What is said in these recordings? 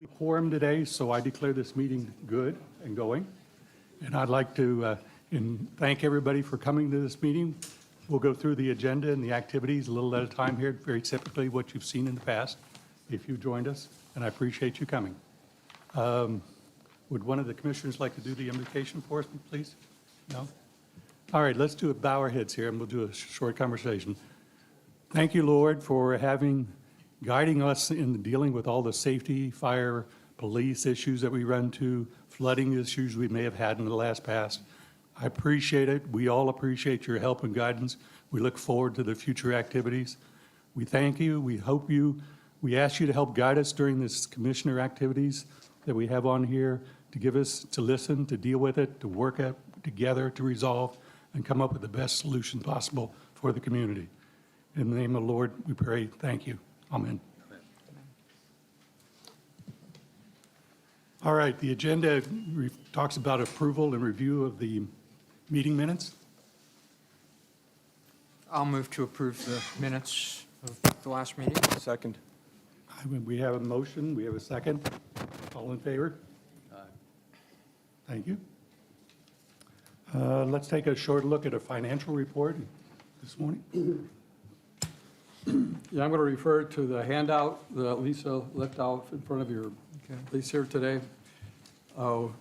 Quorum today, so I declare this meeting good and going. And I'd like to thank everybody for coming to this meeting. We'll go through the agenda and the activities a little at a time here, very typically what you've seen in the past, if you joined us, and I appreciate you coming. Would one of the commissioners like to do the invocation for us, please? No? All right, let's bow our heads here, and we'll do a short conversation. Thank you, Lord, for guiding us in dealing with all the safety, fire, police issues that we run into, flooding issues we may have had in the last past. I appreciate it. We all appreciate your help and guidance. We look forward to the future activities. We thank you. We ask you to help guide us during this commissioner activities that we have on here, to listen, to deal with it, to work together, to resolve, and come up with the best solution possible for the community. In the name of the Lord, we pray. Thank you. Amen. All right, the agenda talks about approval and review of the meeting minutes. I'll move to approve the minutes of the last meeting. Second. We have a motion, we have a second. All in favor? Aye. Thank you. Let's take a short look at a financial report this morning. Yeah, I'm going to refer to the handout that Lisa left out in front of your police here today. First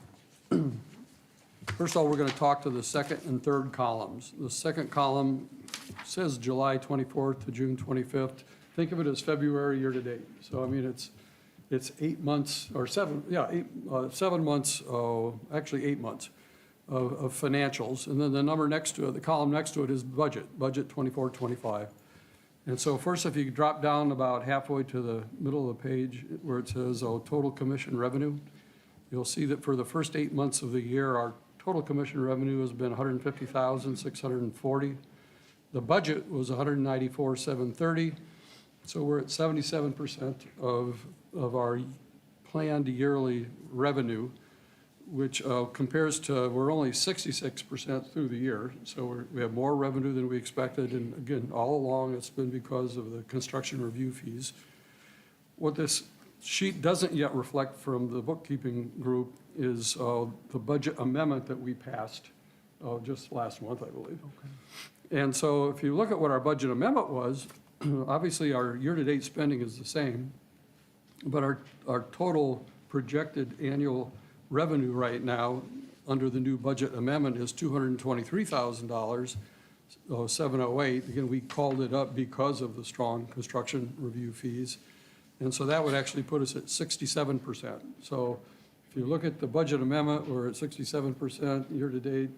of all, we're going to talk to the second and third columns. The second column says July 24th to June 25th. Think of it as February year-to-date. So, I mean, it's 8 months, or 7 months, actually 8 months of financials. And then the number next to it, the column next to it is budget 24-25. And so first, if you drop down about halfway to the middle of the page where it says total commission revenue, you'll see that for the first 8 months of the year, our total commission revenue has been $150,640. The budget was $194,730. So we're at 77% of our planned yearly revenue, which compares to, we're only 66% through the year. So we have more revenue than we expected. And again, all along, it's been because of the construction review fees. What this sheet doesn't yet reflect from the bookkeeping group is the budget amendment that we passed just last month, I believe. Okay. And so if you look at what our budget amendment was, obviously our year-to-date spending is the same, but our total projected annual revenue right now under the new budget amendment is $223,000, 708. Again, we called it up because of the strong construction review fees. And so that would actually put us at 67%. So if you look at the budget amendment, we're at 67% year-to-date.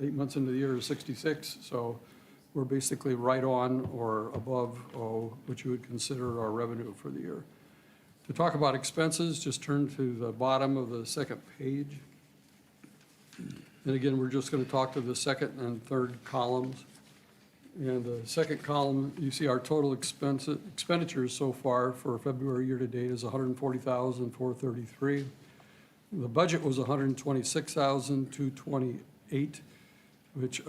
8 months into the year is 66. So we're basically right on or above what you would consider our revenue for the year. To talk about expenses, just turn to the bottom of the second page. And again, we're just going to talk to the second and third columns. And the second column, you see our total expenditures so far for February year-to-date is $140,433. The budget was $126,228, which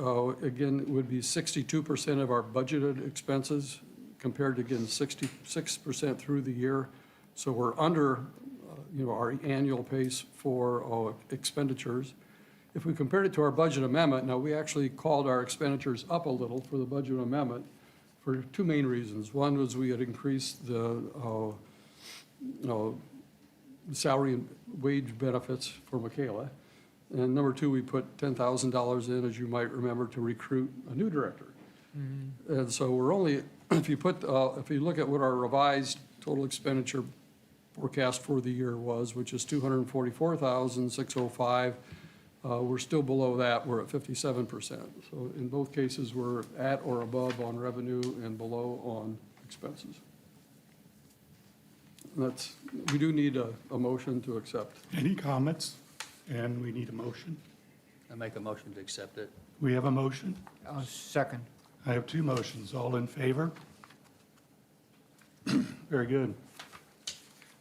again would be 62% of our budgeted expenses compared to, again, 66% through the year. So we're under our annual pace for expenditures. If we compared it to our budget amendment, now we actually called our expenditures up a little for the budget amendment for two main reasons. One was we had increased the salary and wage benefits for Michaela. And number two, we put $10,000 in, as you might remember, to recruit a new director. Mm-hmm. And so we're only, if you look at what our revised total expenditure forecast for the year was, which is $244,605, we're still below that. We're at 57%. So in both cases, we're at or above on revenue and below on expenses. We do need a motion to accept. Any comments? And we need a motion. I make a motion to accept it. We have a motion. Second. I have two motions. All in favor? Very good.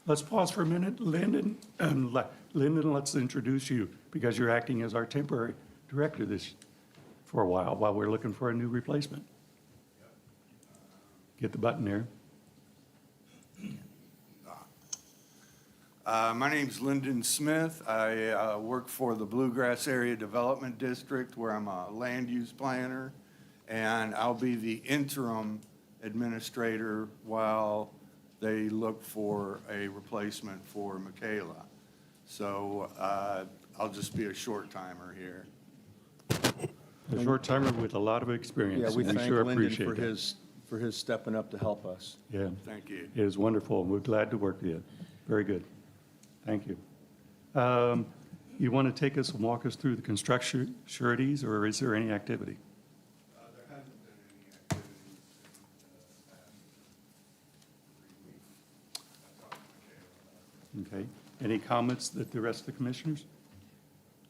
Let's pause for a minute. Lyndon, let's introduce you because you're acting as our temporary director for a while we're looking for a new replacement. Get the button there. My name's Lyndon Smith. I work for the Bluegrass Area Development District, where I'm a land use planner, and I'll be the interim administrator while they look for a replacement for Michaela. So I'll just be a short timer here. A short timer with a lot of experience. Yeah, we and thank sure Lyndon appreciate for that. his stepping up to help us. Yeah, Thank you. it is wonderful. We're glad to work with you. Very good. Thank you. You want to take us and walk us through the construction sureties, or is there any activity? There hasn't been any activity in the past 3 weeks. Okay. Any comments that the rest of the commissioners?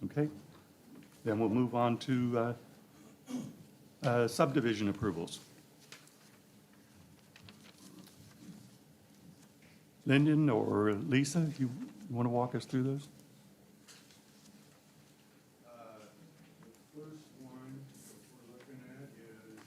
Okay. Then we'll move on to subdivision approvals. Lyndon or Lisa, you want to walk us through those? The first one that we're looking at is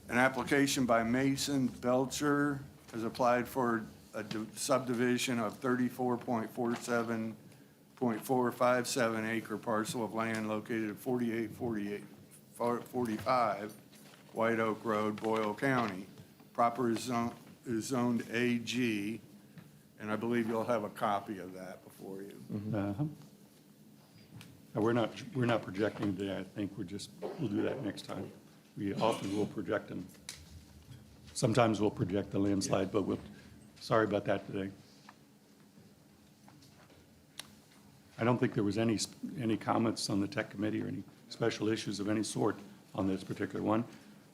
an application by Mason Belcher has applied for a subdivision of 34.47.457 acre parcel of land located at 45 White Oak Road, Boyle County. Proper is zoned AG, and I believe you'll have a copy of that before you. Uh-huh. We're not projecting today. I think we'll do that next time. We often will project them. Sometimes we'll project the landslide, but sorry about that today. I don't think there was any comments on the tech committee or any special issues of any sort on this particular one.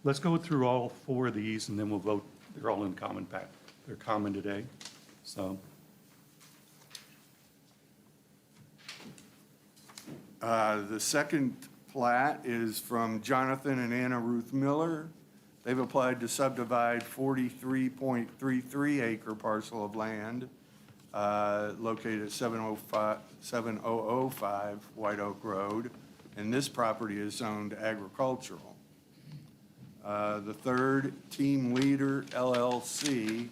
Let's go through all 4 of these and then we'll vote. They're all in common, Pat. They're common today, so. The second plat is from Jonathan and Anna Ruth Miller. They've applied to subdivide 43.33 acre parcel of land located at 7005 White Oak Road, and this property is zoned agricultural. The third, Team Leader LLC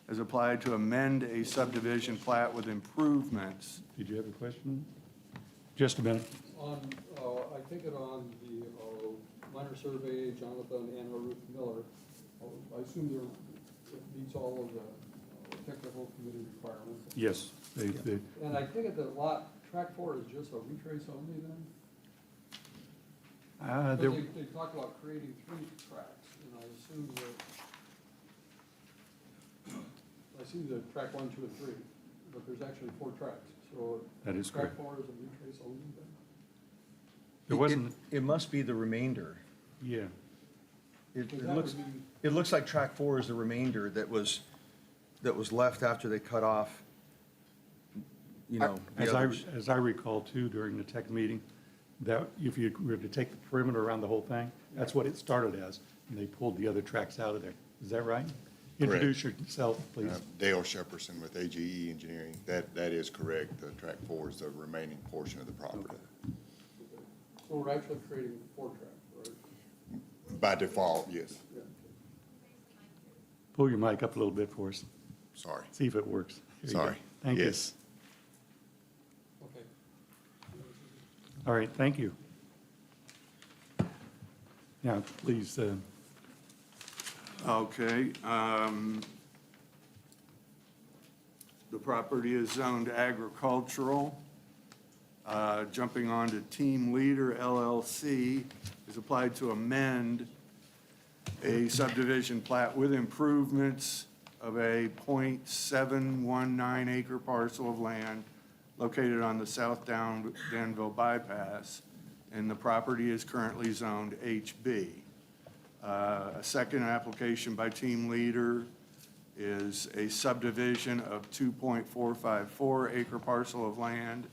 has applied to amend a subdivision plat with improvements. Did you have a question? Just a minute. On, I take it on the minor survey, Jonathan and Ruth Miller, I assume it meets all of the technical committee requirements. Yes. And I take it that track 4 is just a retrace only then? There, They talk about creating 3 tracks, and I assume that track 1, 2, and 3, but there's actually 4 tracks, so. That is correct. Track 4 is a retrace only then? there wasn't, It must be the remainder. yeah. It Because that looks, would be- it looks like track 4 is the remainder that was left after they cut off, you know, the others. As I recall too, during the tech meeting, that if you were to take the perimeter around the whole thing, that's what it started as, and they pulled the other tracks out of there. Is that right? Introduce yourself, please. Dale Shepperson with AGE Engineering. That is correct. The track 4 is the remaining portion of the property. So we're actually creating 4 tracks, right? By default, yes. Yeah. Pull your mic up a little bit for us, Sorry. see if it works. There you go. Sorry. Thank you. Yes. Okay. All right, thank you. Now, please, Okay. The property is zoned agricultural. Jumping on to Team Leader LLC is applied to amend a subdivision plat with improvements of a .719 acre parcel of land located on the South Danville bypass, and the property is currently zoned HB. A second application by Team Leader is a subdivision of 2.454 acre parcel of land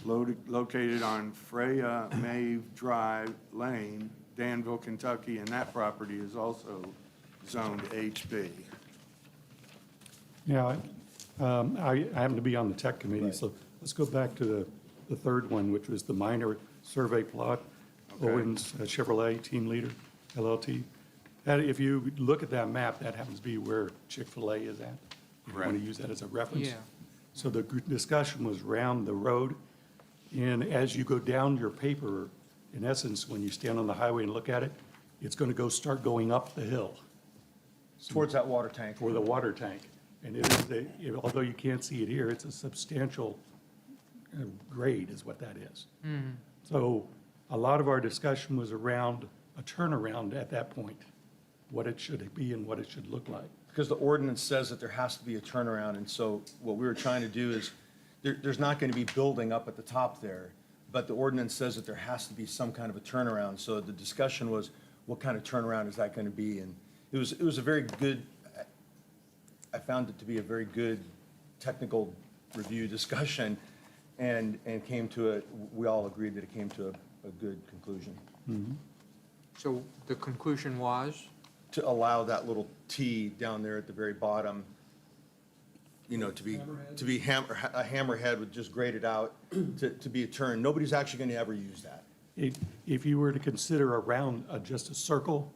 located on Freya Mave Drive Lane, Danville, Kentucky, and that property is also zoned HB. yeah, I happen to be on the tech committee, so let's go back to the third one, which was the minor survey plot. Okay. Owens Chevrolet Team Leader LLT That, if you look at that map, that happens to be where Chick-fil-A is at. If you want to use that as a reference. Yeah. So the discussion was around the road, and as you go down your paper, in essence, when you stand on the highway and look at it, it's going to start going up the hill Towards that water tank. for the water tank. And it is, although you can't see it here, it's a substantial grade is what that is. So a lot of our discussion was around a turnaround at that point, what it should be and what it should look like. Because the ordinance says that there has to be a turnaround, and so what we were trying to do is, there's not going to be building up at the top there, but the ordinance says that there has to be some kind of a turnaround. So the discussion was, what kind of turnaround is that going to be? And it was a very good, I found it to be a very good technical review discussion, and came to a, we all agreed that it came to a good conclusion. So the conclusion was, To allow that little T down there at the very bottom, you know, to be a hammerhead with just graded out, to be a turn. Nobody's actually going to ever use that. If you were to consider around just a circle,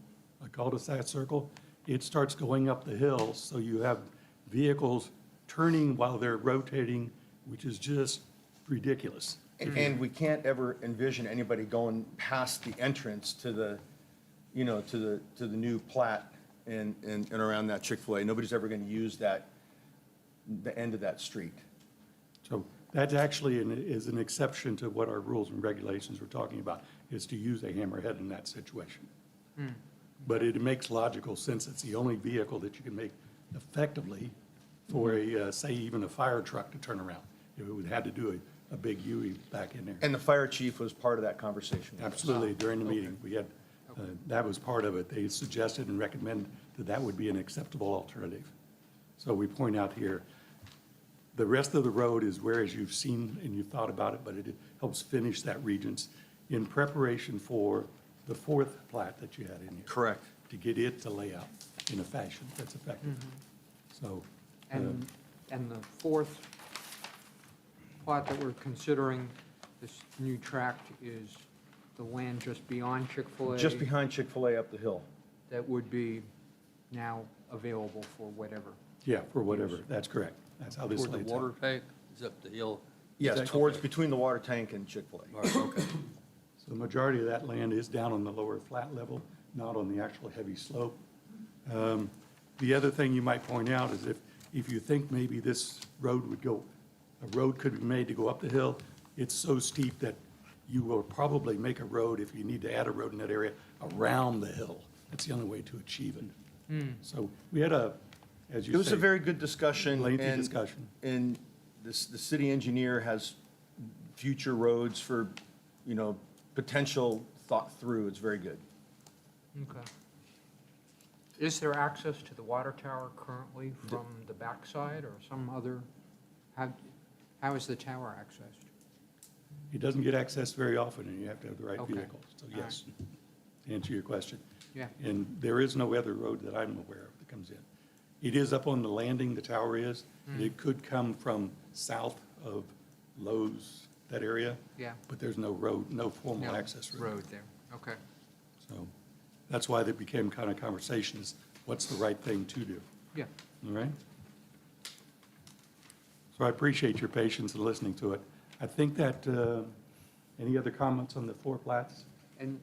a cul-de-sac circle, it starts going up the hill, so you have vehicles turning while they're rotating, which is just ridiculous. And we can't ever envision anybody going past the entrance to the, you know, to the new plat and around that Chick-fil-A. Nobody's ever going to use that, the end of that street. So that actually is an exception to what our rules and regulations were talking about, is to use a hammerhead in that situation. But it makes logical sense. It's the only vehicle that you can make effectively for a, say, even a fire truck to turn around. If it would had to do a big U back in there. And the fire chief was part of that conversation with us. Absolutely, during the meeting, we had, that was part of it. They suggested and recommended that that would be an acceptable alternative. So we point out here, the rest of the road is where, as you've seen and you've thought about it, but it helps finish that Regents in preparation for the fourth plat that you had in here. Correct. To get it to lay out in a fashion that's effective. So, and the fourth plot that we're considering, this new tract, is the land just beyond Chick-fil-A? Just behind Chick-fil-A up the hill. That would be now available for whatever. yeah, for whatever, that's correct. That's how this Toward the lays water out. tank, is up the hill. Yes, Exactly. towards, between the water tank and Chick-fil-A. All right, okay. So the majority of that land is down on the lower flat level, not on the actual heavy slope. The other thing you might point out is if you think maybe this road would go, a road could be made to go up the hill, it's so steep that you will probably make a road, if you need to add a road in that area, around the hill. That's the only way to achieve it. So we had a, as you say. It was a very good discussion. Lengthy and- discussion. And the city engineer has future roads for, you know, potential thought through. It's very good. Okay. Is there access to the water tower currently from the backside or some other, how is the tower accessed? It doesn't get accessed very often, and you have to have the right Okay. vehicle. So yes, to answer your question. Yeah. And there is no other road that I'm aware of that comes in. It is up on the landing, the tower is. It could come from south of Lowe's, that area. Yeah. But there's no road, no formal No access road. road there, okay. So that's why that became kind of conversation is what's the right thing to do, Yeah. all right? So I appreciate your patience in listening to it. I think that, any other comments on the four plats? And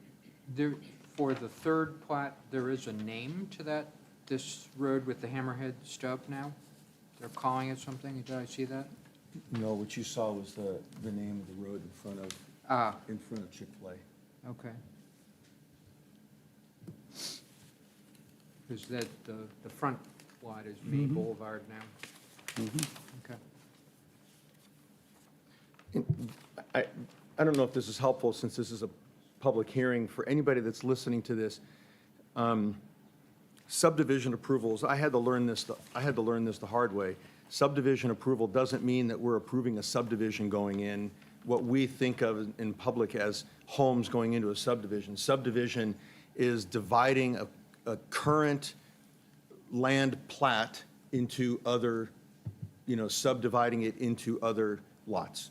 there, for the third plat, there is a name to that, this road with the hammerhead stub now? They're calling it something, did I see that? No, what you saw was the name of the road in Ah, front of Chick-fil-A. okay. Because that, the front lot is May Boulevard now. Okay. I don't know if this is helpful, since this is a public hearing, for anybody that's listening to this. Subdivision approvals, I had to learn this the hard way. Subdivision approval doesn't mean that we're approving a subdivision going in, what we think of in public as homes going into a subdivision. Subdivision is dividing a current land plat into other, you know, subdividing it into other lots.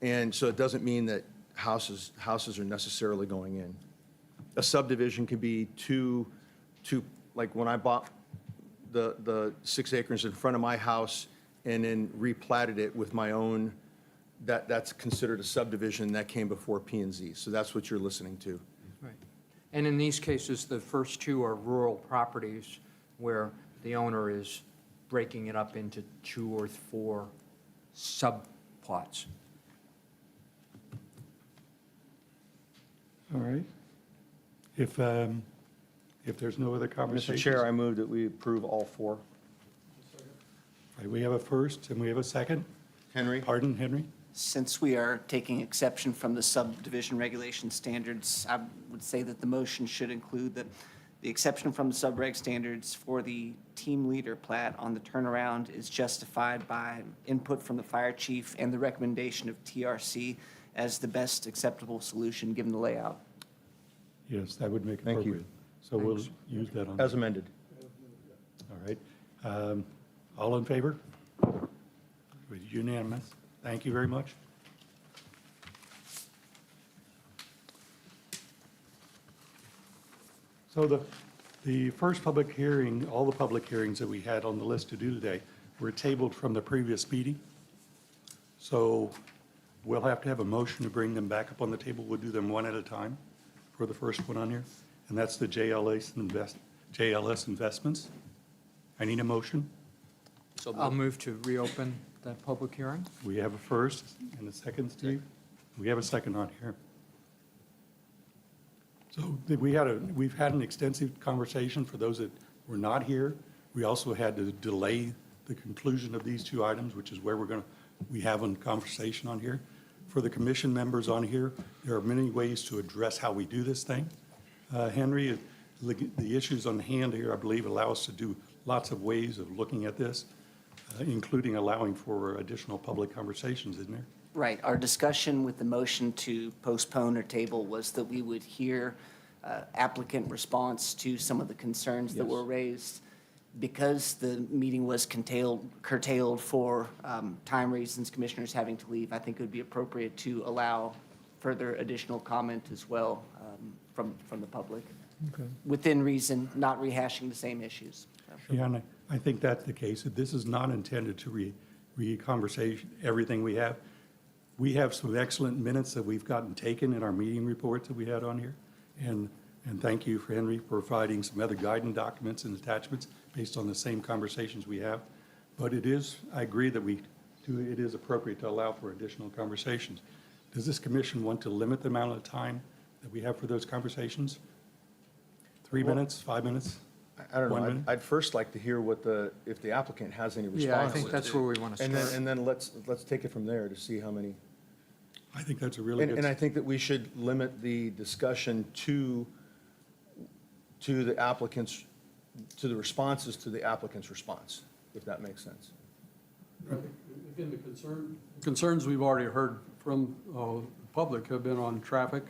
And so it doesn't mean that houses are necessarily going in. A subdivision can be two to, like, when I bought the 6 acres in front of my house and then replatted it with my own, that's considered a subdivision that came before P and Z. So that's what you're listening to. Right. And in these cases, the first two are rural properties where the owner is breaking it up into 2 or 4 subplots. All right. If there's no other Mr. conversations. Chair, I move that we approve all 4. All right, we have a first and we have a second. Henry? Pardon, Henry? Since we are taking exception from the subdivision regulation standards, I would say that the motion should include that the exception from the subreg standards for the team leader plat on the turnaround is justified by input from the fire chief and the recommendation of TRC as the best acceptable solution given the layout. Yes, that would make it Thank you. appropriate. So we'll Thanks. use that on. As amended. All right. All in favor? Unanimous. Thank you very much. So the first public hearing, all the public hearings that we had on the list to do today were tabled from the previous meeting. So we'll have to have a motion to bring them back up on the table. We'll do them one at a time for the first one on here. And that's the JLS investments. I need a motion. So I'll move to reopen that public hearing. We have a first and a second, Steve. We have a second on here. So we've had an extensive conversation for those that were not here. We also had to delay the conclusion of these 2 items, which is where we have a conversation on here. For the commission members on here, there are many ways to address how we do this thing. Henry, the issues on hand here, I believe, allow us to do lots of ways of looking at this, including allowing for additional public conversations, isn't there? Right. Our discussion with the motion to postpone or table was that we would hear applicant response to some of the concerns that Yes. were raised. Because the meeting was curtailed for time reasons, commissioners having to leave, I think it would be appropriate to allow further additional comment as well from the public. Okay. Within reason, not rehashing the same issues. Yeah, and I think that's the case. This is not intended to re-conversation everything we have. We have some excellent minutes that we've gotten taken in our meeting reports that we had on here. And thank you, for Henry, for providing some other guidance documents and attachments based on the same conversations we have. But I agree that it is appropriate to allow for additional conversations. Does this commission want to limit the amount of time that we have for those conversations? 3 minutes, 5 minutes? I don't 1 know. minute? I'd first like to hear if the applicant has any response. Yeah, I think that's where we want to And start. then let's take it from there to see how many. I think that's a really good. And I think that we should limit the discussion to the applicant's, to the responses to the applicant's response, if that makes sense. Again, the concerns we've already heard from the public have been on traffic,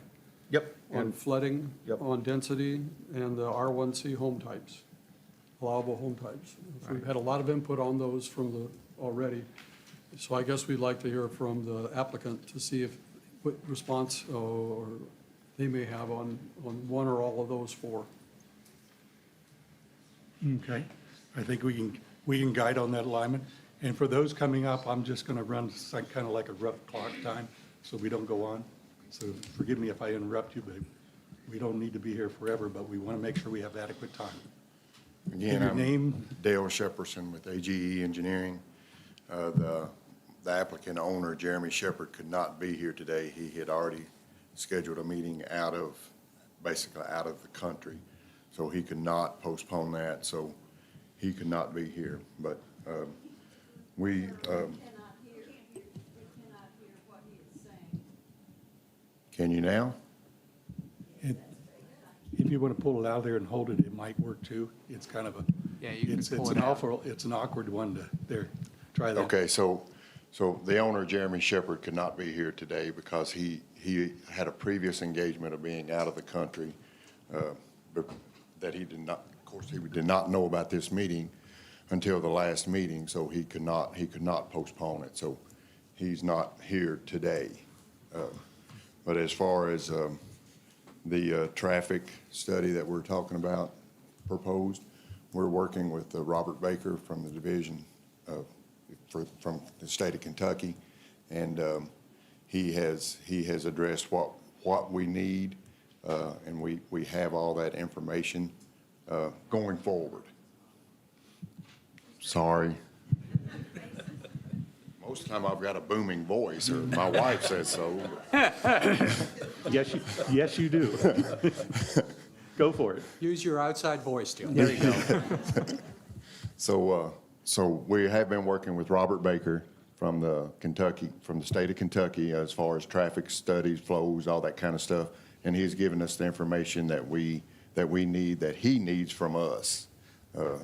Yep. on And flooding, Yep. on density, and the R1C home types, allowable home types. So we've had a lot of input on those already. So I guess we'd like to hear from the applicant to see what response or they may have on one or all of those 4. Okay, I think we can guide on that alignment. And for those coming up, I'm just going to run kind of like a rough clock time so we don't go on. So forgive me if I interrupt you, but we don't need to be here forever, but we want to make sure we have adequate time. Again, Your I'm name? Dale Shepperson with AGE Engineering. The applicant owner, Jeremy Shepherd, could not be here today. He had already scheduled a meeting basically out of the country. So he could not postpone that, so he could not be here. But we cannot hear what he is saying. can you now? If you want to pull it out there and hold it, it might work too. It's kind of Yeah, you can it's pull an it out. it's an awkward one try that. Okay, so the owner, Jeremy Shepherd, could not be here today because he had a previous engagement of being out of the country that he did not, of course, he did not know about this meeting until the last meeting, so he could not postpone it. So he's not here today. But as far as the traffic study that we're talking about, proposed. We're working with Robert Baker from the division from the state of Kentucky, and he has addressed what we need, and we have all that information going forward. Sorry. Most of the time I've got a booming voice, or my wife says so. Yes, you do. Go for it. Use your outside voice, Dale. There you go. So we have been working with Robert Baker from the state of Kentucky, as far as traffic studies, flows, all that kind of stuff. And he's given us the information that we need, that he needs from us.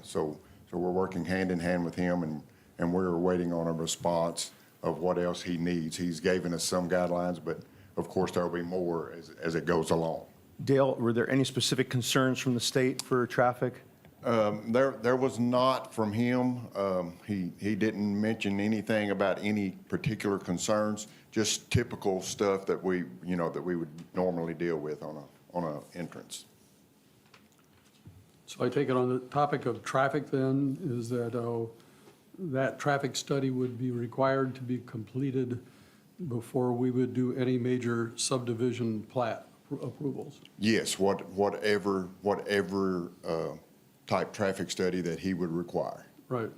So we're working hand in hand with him, and we're waiting on a response of what else he needs. He's given us some guidelines, but of course there'll be more as it goes along. Dale, were there any specific concerns from the state for traffic? There was not from him. He didn't mention anything about any particular concerns, just typical stuff that we would normally deal with on a entrance. So I take it on the topic of traffic then, is that that traffic study would be required to be completed before we would do any major subdivision plat approvals? Yes, whatever type traffic study that he would require. Right.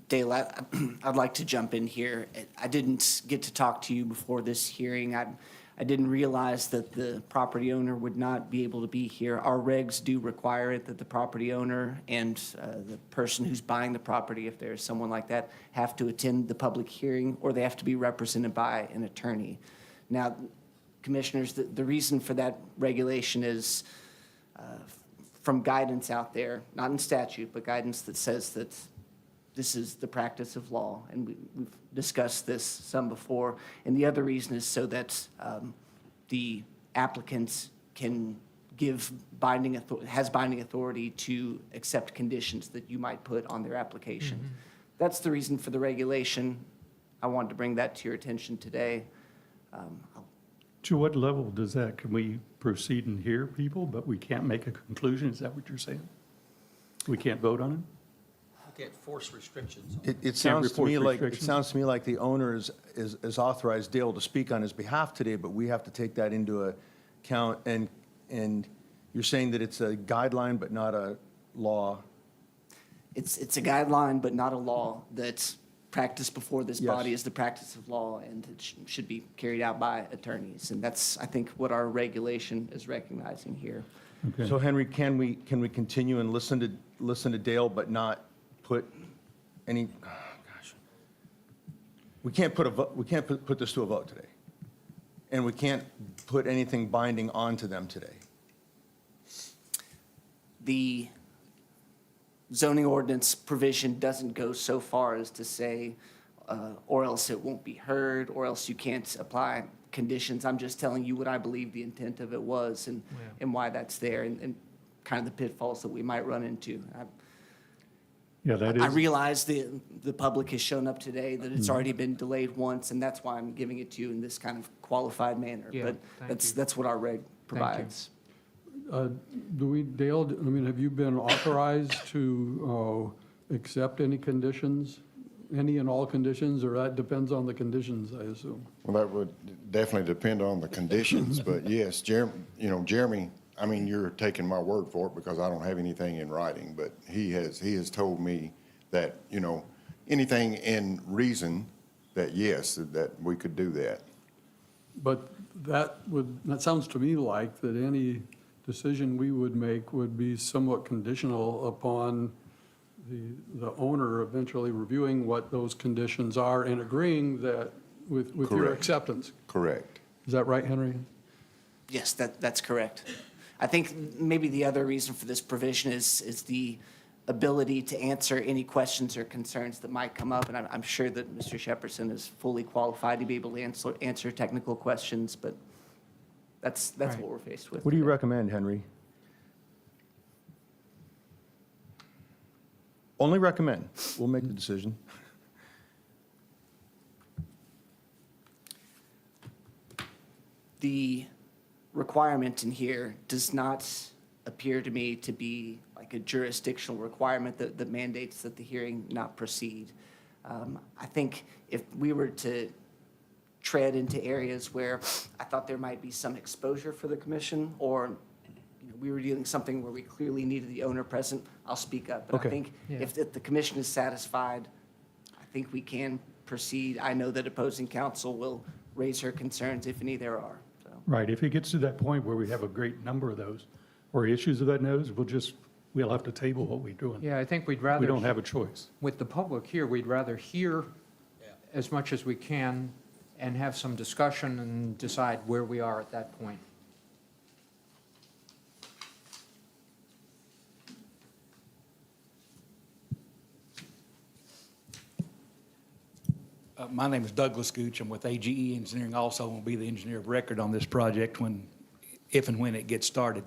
Dale, I'd like to jump in here. I didn't get to talk to you before this hearing. I didn't realize that the property owner would not be able to be here. Our regs do require it that the property owner and the person who's buying the property, if there's someone like that, have to attend the public hearing, or they have to be represented by an attorney. Now, Commissioners, the reason for that regulation is from guidance out there, not in statute, but guidance that says that this is the practice of law, and we've discussed this some before. And the other reason is so that the applicants can give binding authority to accept conditions that you might put on their application. Mm-hmm. That's the reason for the regulation. I wanted to bring that to your attention today. To what level does that, can we proceed and hear people, but we can't make a conclusion? Is that what you're saying? We can't vote on it? You can't force restrictions. It sounds to me enforce like, it restrictions? sounds to me like the owner is authorized Dale to speak on his behalf today, but we have to take that into account. And you're saying that it's a guideline but not a law? It's a guideline, but not a law. That's practice before this Yes. body is the practice of law, and it should be carried out by attorneys. And that's, I think, what our regulation is recognizing here. Okay. So Henry, can we continue and listen to Dale but not put any, gosh. We can't put this to a vote today. And we can't put anything binding onto them today. The zoning ordinance provision doesn't go so far as to say, or else it won't be heard, or else you can't apply conditions. I'm just telling you what I believe the intent of it was and why that's there, and kind of the pitfalls that we might run into. Yeah, that I is, realize the public has shown up today, that it's already been delayed once, and that's why I'm giving it to you in this kind of qualified manner. Yeah, But thank you. that's what our reg provides. Dale, I mean, have you been authorized to accept any conditions, any and all conditions, or that depends on the conditions, I assume? Well, that would definitely depend on the conditions, but yes, Jeremy, I mean, you're taking my word for it because I don't have anything in writing, but he has told me that, anything in reason that yes, that we could do that. But that sounds to me like that any decision we would make would be somewhat conditional upon the owner eventually reviewing what those conditions are and agreeing that with your Correct. acceptance. Correct. Is that right, Henry? Yes, that's correct. I think maybe the other reason for this provision is the ability to answer any questions or concerns that might come up, and I'm sure that Mr. Shepperson is fully qualified to be able to answer technical questions, but that's Right. what we're faced with. What do you today. recommend, Henry? Only recommend. We'll make the decision. The requirement in here does not appear to me to be like a jurisdictional requirement that mandates that the hearing not proceed. I think if we were to tread into areas where I thought there might be some exposure for the commission, or we were dealing something where we clearly needed the owner present, I'll speak up. But Okay. I think Yeah. if the commission is satisfied, I think we can proceed. I know that opposing counsel will raise her concerns if any there are, so. Right, if it gets to that point where we have a great number of those, or issues of that nose, we'll have to table what we're doing. Yeah, I think we'd rather. We don't have a choice. With the public here, we'd rather hear Yeah. as much as we can and have some discussion and decide where we are at that point. My name is Douglas Gooch. I'm with AGE Engineering also, and will be the engineer of record on this project if and when it gets started.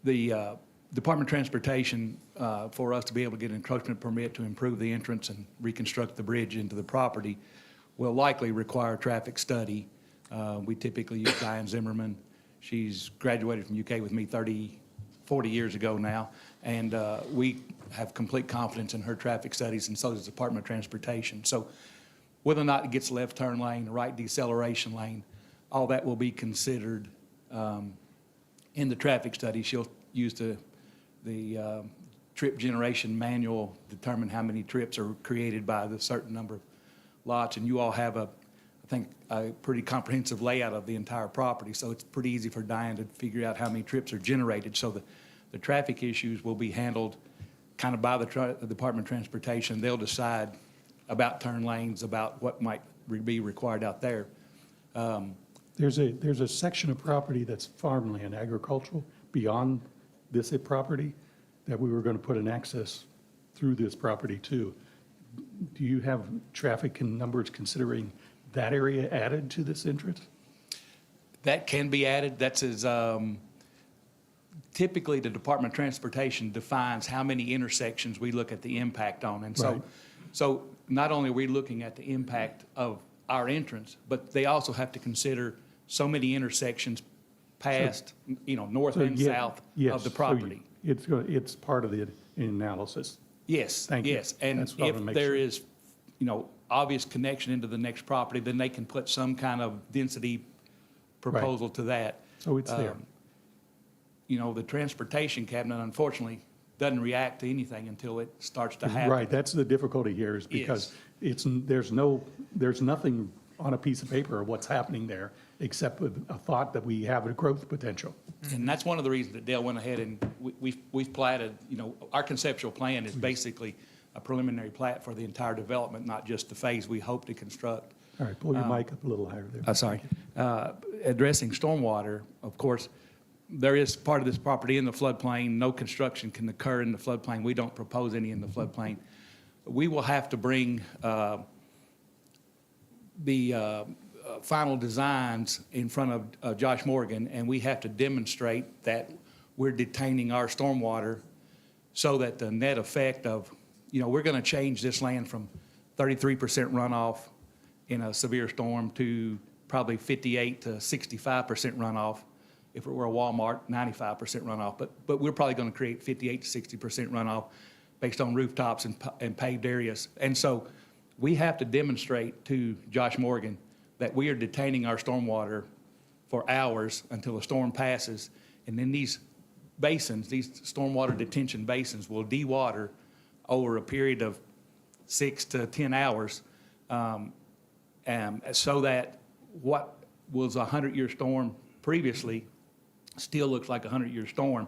The Department of Transportation, for us to be able to get an encroachment permit to improve the entrance and reconstruct the bridge into the property, will likely require a traffic study. We typically use Diane Zimmerman. She's graduated from UK with me 40 years ago now, and we have complete confidence in her traffic studies, and so does the Department of Transportation. So whether or not it gets left turn lane, the right deceleration lane, all that will be considered in the traffic study. She'll use the trip generation manual, determine how many trips are created by the certain number of lots, and you all have I think, a pretty comprehensive layout of the entire property, so it's pretty easy for Diane to figure out how many trips are generated. So the traffic issues will be handled kind of by the Department of Transportation. They'll decide about turn lanes, about what might be required out there. There's a section of property that's farmland, agricultural, beyond this property, that we were going to put an access through this property too. Do you have traffic and numbers considering that area added to this entrance? That can be added. That's as, typically the Department of Transportation defines how many intersections we look at the impact on. And Right. so not only are we looking at the impact of our entrance, but they also have to consider so many intersections past, north So, and yeah, south yes, of the so property. It's part of the analysis. Yes, Thank you. yes. And That's what I if wanna make there sure. is, obvious connection into the next property, then they can put some kind of density proposal to that. So it's there. The transportation cabinet unfortunately doesn't react to anything until it starts to happen. Right, that's the difficulty here, is because there's nothing on a piece of paper of what's happening there, except with a thought that we have a growth potential. And that's one of the reasons that Dale went ahead and we've platted, our conceptual plan is basically a preliminary plat for the entire development, not just the phase we hope to construct. All right, pull your mic up a little higher there. Sorry. Addressing stormwater, of course, there is part of this property in the floodplain. No construction can occur in the floodplain. We don't propose any in the floodplain. We will have to bring the final designs in front of Josh Morgan, and we have to demonstrate that we're detaining our stormwater so that the net effect of, we're going to change this land from 33% runoff in a severe storm to probably 58 to 65% runoff. If it were a Walmart, 95% runoff. But we're probably going to create 58 to 60% runoff based on rooftops and paved areas. And so we have to demonstrate to Josh Morgan that we are detaining our stormwater for hours until the storm passes. And then these basins, these stormwater detention basins, will dewater over a period of 6 to 10 hours so that what was a 100-year storm previously still looks like a 100-year storm.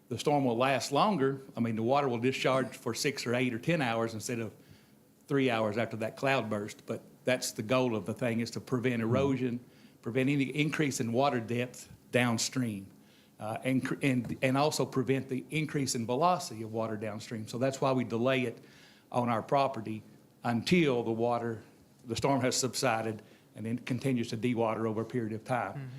The storm will last longer. I mean, the water will discharge for 6 or 8 or 10 hours instead of 3 hours after that cloud burst. But that's the goal of the thing, is to prevent erosion, prevent any increase in water depth downstream, and also prevent the increase in velocity of water downstream. So that's why we delay it on our property until the storm has subsided and then continues to dewater over a period of time.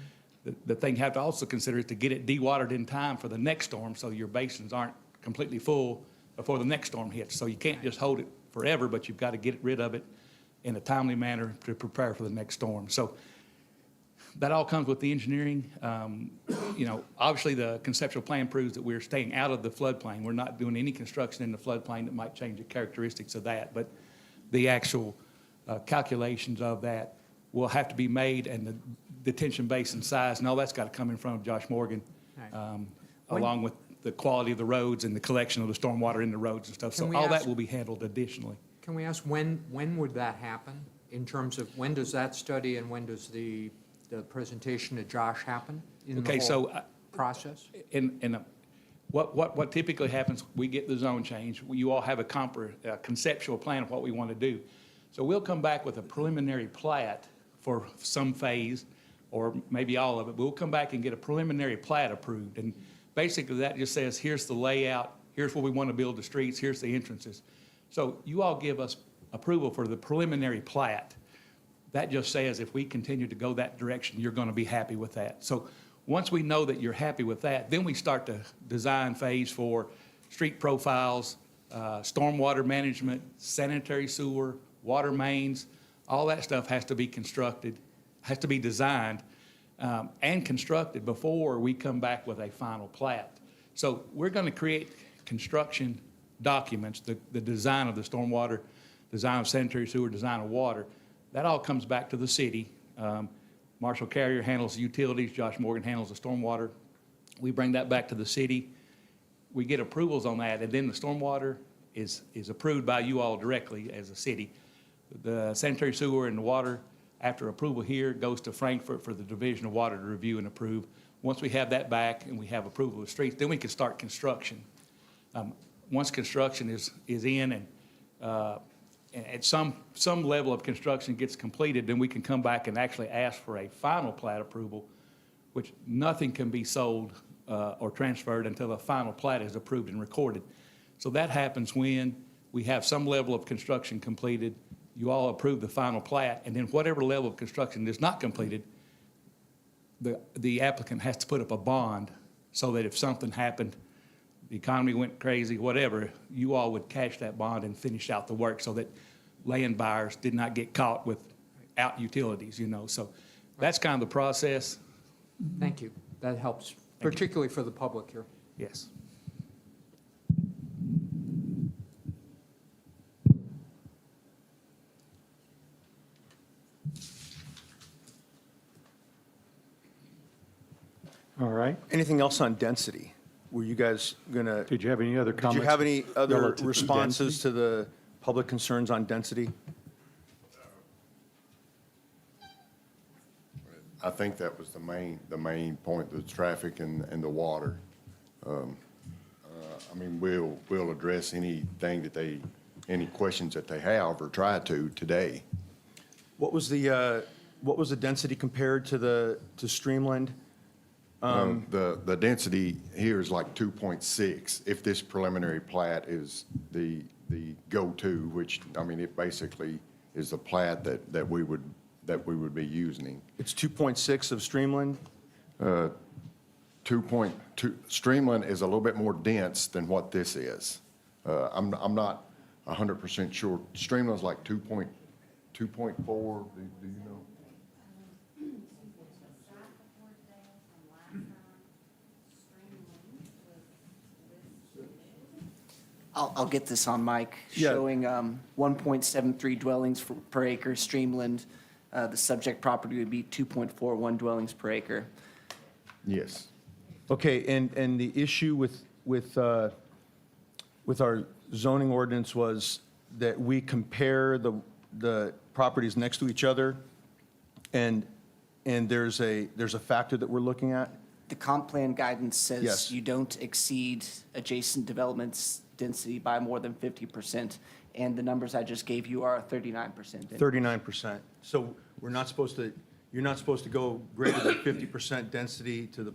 The thing you have to also consider is to get it dewatered in time for the next storm, so your basins aren't completely full before the next storm hits. So you can't just hold it forever, but you've got to get rid of it in a timely manner to prepare for the next storm. So That all comes with the engineering. Obviously, the conceptual plan proves that we're staying out of the floodplain. We're not doing any construction in the floodplain that might change the characteristics of that, but the actual calculations of that will have to be made, and the detention basin size, and all that's got to come in front of Josh Morgan, Right. When- along with the quality of the roads and the collection of the stormwater in the roads and stuff. Can So we all that ask- will be handled additionally. Can we ask when would that happen? In terms of when does that study and when does the presentation to Josh happen in Okay, the so, whole process? What typically happens, we get the zone change. You all have a conceptual plan of what we want to do. So we'll come back with a preliminary plat for some phase, or maybe all of it. We'll come back and get a preliminary plat approved. And basically, that just says, here's the layout, here's where we want to build the streets, here's the entrances. So you all give us approval for the preliminary plat. That just says if we continue to go that direction, you're going to be happy with that. So once we know that you're happy with that, then we start the design phase for street profiles, stormwater management, sanitary sewer, water mains. All that stuff has to be constructed, has to be designed and constructed before we come back with a final plat. So we're going to create construction documents, the design of the stormwater, design of sanitary sewer, design of water. That all comes back to the city. Marshall Carrier handles the utilities, Josh Morgan handles the stormwater. We bring that back to the city. We get approvals on that, and then the stormwater is approved by you all directly as a city. The sanitary sewer and the water, after approval here, goes to Frankfurt for the Division of Water to review and approve. Once we have that back and we have approval of the streets, then we can start construction. Once construction is in and at some level of construction gets completed, then we can come back and actually ask for a final plat approval, which nothing can be sold or transferred until a final plat is approved and recorded. So that happens when we have some level of construction completed, you all approve the final plat, and then whatever level of construction is not completed, the applicant has to put up a bond so that if something happened, the economy went crazy, whatever, you all would cash that bond and finish out the work so that land buyers did not get caught without utilities, So that's kind of the process. Thank you. That helps, particularly for the public here. Yes. All right. Anything else on density? Were you guys going to, Did you have any other did comments? you have any other relative to responses density? to the public concerns on density? I think that was the main point, the traffic and the water. We'll address anything any questions that they have or try to today. What was the density compared to Streamland? The density here is like 2.6. If this preliminary plat is the go-to, which, it basically is the plat that we would be using. It's 2.6 of Streamland? 2.2, Streamland is a little bit more dense than what this is. I'm not 100% sure. Streamland's like 2.4, do you know? I'll get this on mic, Yeah. showing 1.73 dwellings per acre, Streamland. The subject property would be 2.41 dwellings per acre. Yes. Okay, and the issue with our zoning ordinance was that we compare the properties next to each other, and there's a factor that we're looking at? The comp plan guidance says Yes. you don't exceed adjacent developments density by more than 50%, and the numbers I just gave you are 39%. 39%. So you're not supposed to go greater than 50% density to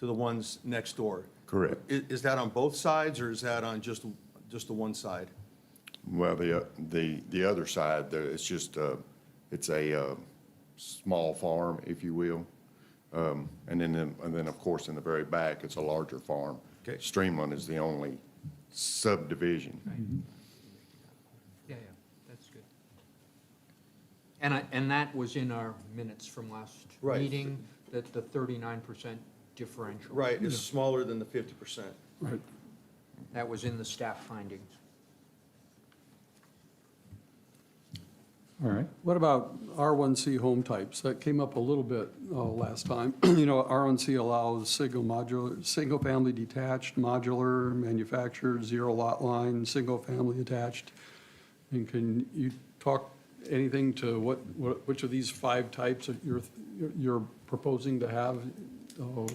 the ones next door? Correct. Is that on both sides, or is that on just the one side? Well, the other side, it's a small farm, if you will. And then, of course, in the very back, it's a larger farm. Okay. Streamland is the only subdivision. Yeah, that's good. And that was in our minutes from last Right. meeting, that the 39% differential. Right, it's smaller than the 50%. Right. That was in the staff findings. All right. What about R1C home types? That came up a little bit last time. You know, R1C allows single-family detached, modular, manufactured, zero lot line, single-family attached. And can you talk anything to which of these 5 types that you're proposing to have? Oh,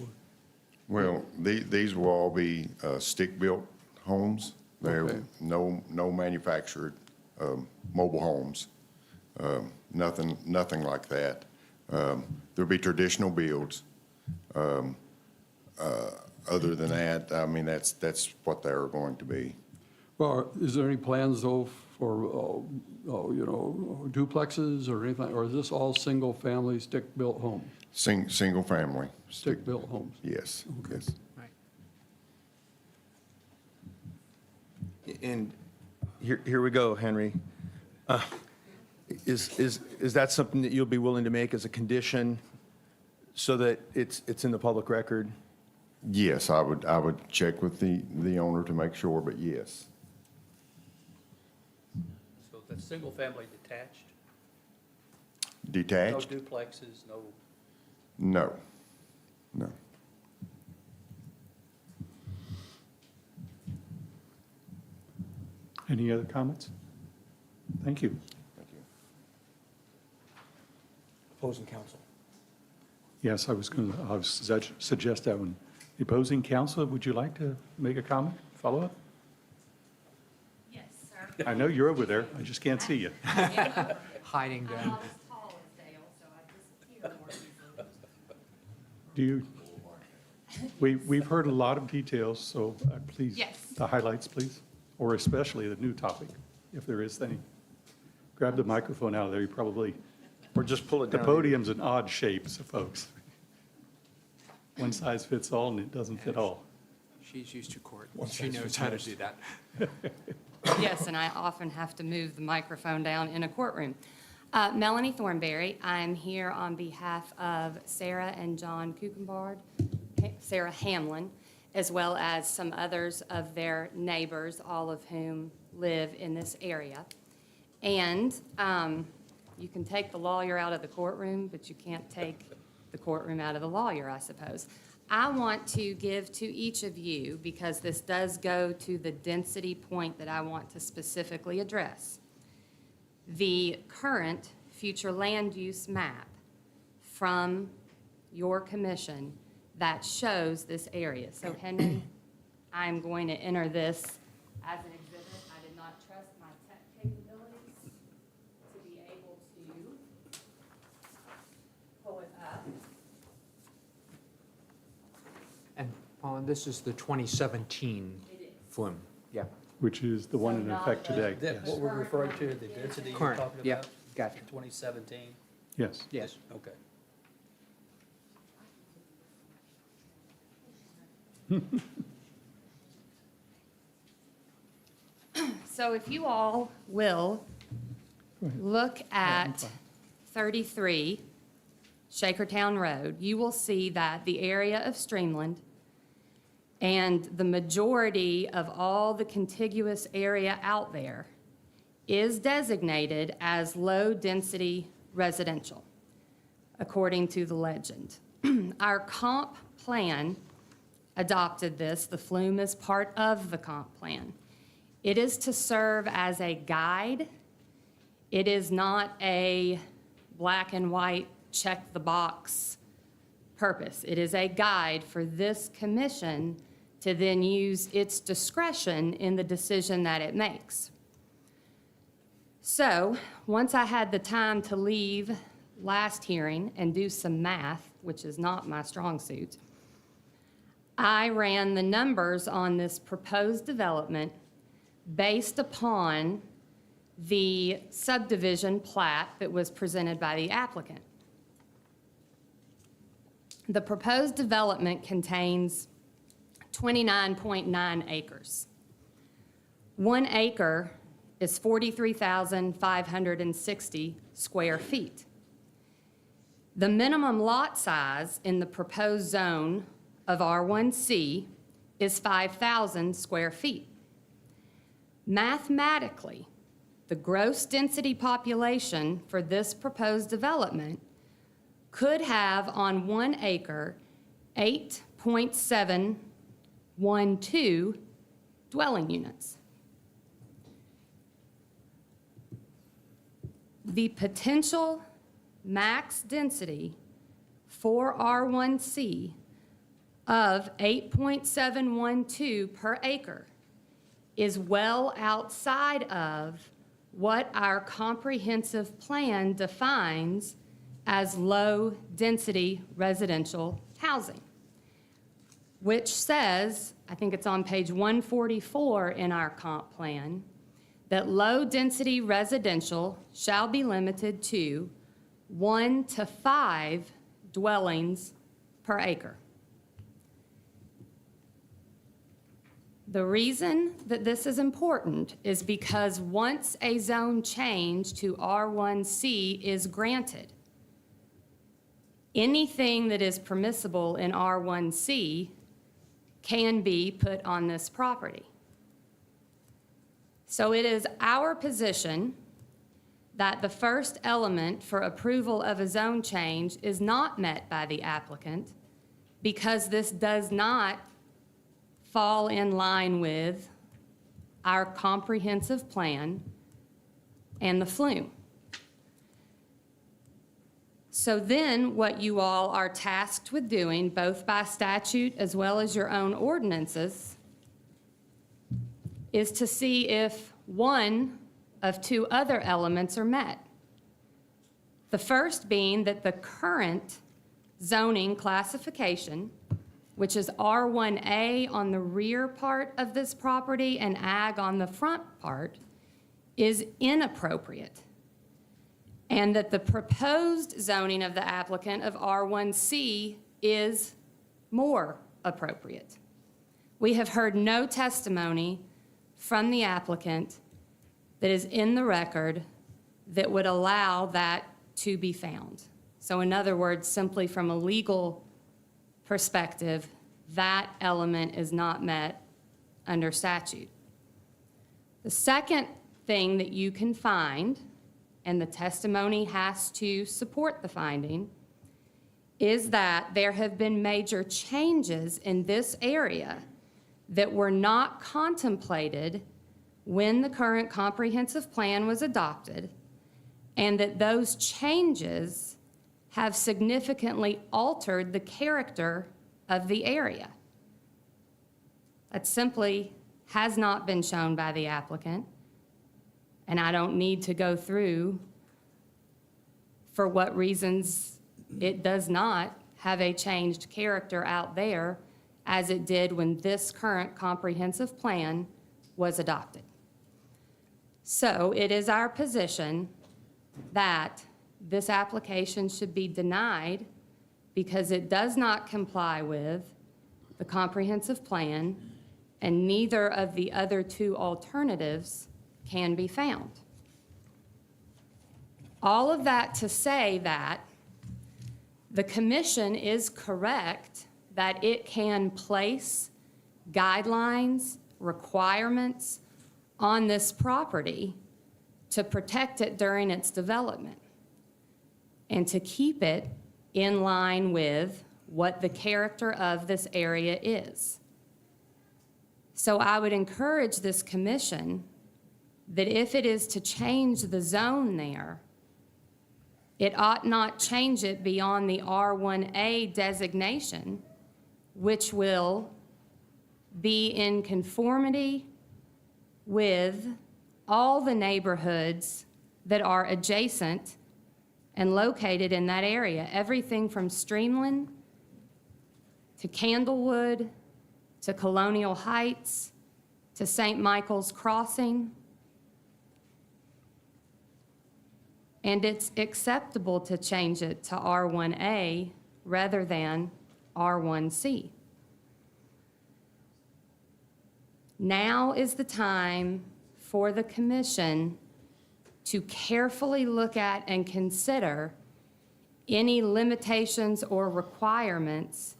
Well, these will all be stick-built homes. There Okay. no manufactured mobile homes. Nothing like that. There'll be traditional builds. Other than that, I mean, that's what they're going to be. Well, is there any plans though for, you know, duplexes or anything? Or is this all single-family stick-built home? Single family. Stick-built homes? Yes, yes. Right. And here we go, Henry. Is that something that you'll be willing to make as a condition so that it's in the public record? Yes, I would check with the owner to make sure, but yes. So the single-family detached? No Detached? duplexes, no, No, no. Any other comments? Thank you. Thank you. Opposing counsel. Yes, I was going to suggest that one. The opposing counsel, would you like to make a comment, follow-up? Yes, sir. I know you're over there, I just can't see you. Hiding I'm down. not as tall as Dale, so I disappear more easily. Do you, we've heard a lot of details, so please. Yes. The highlights, please, or especially the new topic, if there is any. Grab the microphone out of there, you probably, Or just pull it the down. podium's an odd shape, so folks. One size fits all, and it doesn't fit all. She's used to court. She knows how to do that. Yes, and I often have to move the microphone down in a courtroom. Melanie Thornberry, I'm here on behalf of Sarah and John Kuchenbard, Sarah Hamlin, as well as some others of their neighbors, all of whom live in this area. And you can take the lawyer out of the courtroom, but you can't take the courtroom out of the lawyer, I suppose. I want to give to each of you, because this does go to the density point that I want to specifically address, the current future land use map from your commission that shows this area. So Henry, I'm going to enter this as an exhibit. I did not trust my tech capabilities to be able to pull it up. And Paul, this is the 2017 FLIM. Yeah. Which is the one in So effect not today. that, what we're referring to, the density you're Current, talking yeah, about? gotcha. 2017? Yes. Yes. Okay. So if you all will look at 33 Shakertown Road, you will see that the area of Streamland and the majority of all the contiguous area out there is designated as low-density residential, according to the legend. Our comp plan adopted this. The flume is part of the comp plan. It is to serve as a guide. It is not a black and white, check the box purpose. It is a guide for this commission to then use its discretion in the decision that it makes. So, once I had the time to leave last hearing and do some math, which is not my strong suit, I ran the numbers on this proposed development based upon the subdivision plat that was presented by the applicant. The proposed development contains 29.9 acres. 1 acre is 43,560 square feet. The minimum lot size in the proposed zone of R1C is 5,000 square feet. Mathematically, the gross density population for this proposed development could have on 1 acre 8.712 dwelling units. The potential max density for R1C of 8.712 per acre is well outside of what our comprehensive plan defines as low-density residential housing, which says, I think it's on page 144 in our comp plan, that low-density residential shall be limited to 1 to 5 dwellings per acre. The reason that this is important is because once a zone change to R1C is granted, anything that is permissible in R1C can be put on this property. So it is our position that the first element for approval of a zone change is not met by the applicant because this does not fall in line with our comprehensive plan and the flume. So then what you all are tasked with doing, both by statute as well as your own ordinances, is to see if one of two other elements are met. The first being that the current zoning classification, which is R1A on the rear part of this property and ag on the front part, is inappropriate, and that the proposed zoning of the applicant of R1C is more appropriate. We have heard no testimony from the applicant that is in the record that would allow that to be found. So in other words, simply from a legal perspective, that element is not met under statute. The second thing that you can find, and the testimony has to support the finding, is that there have been major changes in this area that were not contemplated when the current comprehensive plan was adopted, and that those changes have significantly altered the character of the area. That simply has not been shown by the applicant, and I don't need to go through for what reasons it does not have a changed character out there as it did when this current comprehensive plan was adopted. So it is our position that this application should be denied because it does not comply with the comprehensive plan, and neither of the other two alternatives can be found. All of that to say that the commission is correct that it can place guidelines, requirements on this property to protect it during its development and to keep it in line with what the character of this area is. So I would encourage this commission that if it is to change the zone there, it ought not change it beyond the R1A designation, which will be in conformity with all the neighborhoods that are adjacent and located in that area. Everything from Streamland to Candlewood to Colonial Heights to St. Michael's Crossing. And it's acceptable to change it to R1A rather than R1C. Now is the time for the commission to carefully look at and consider any limitations or requirements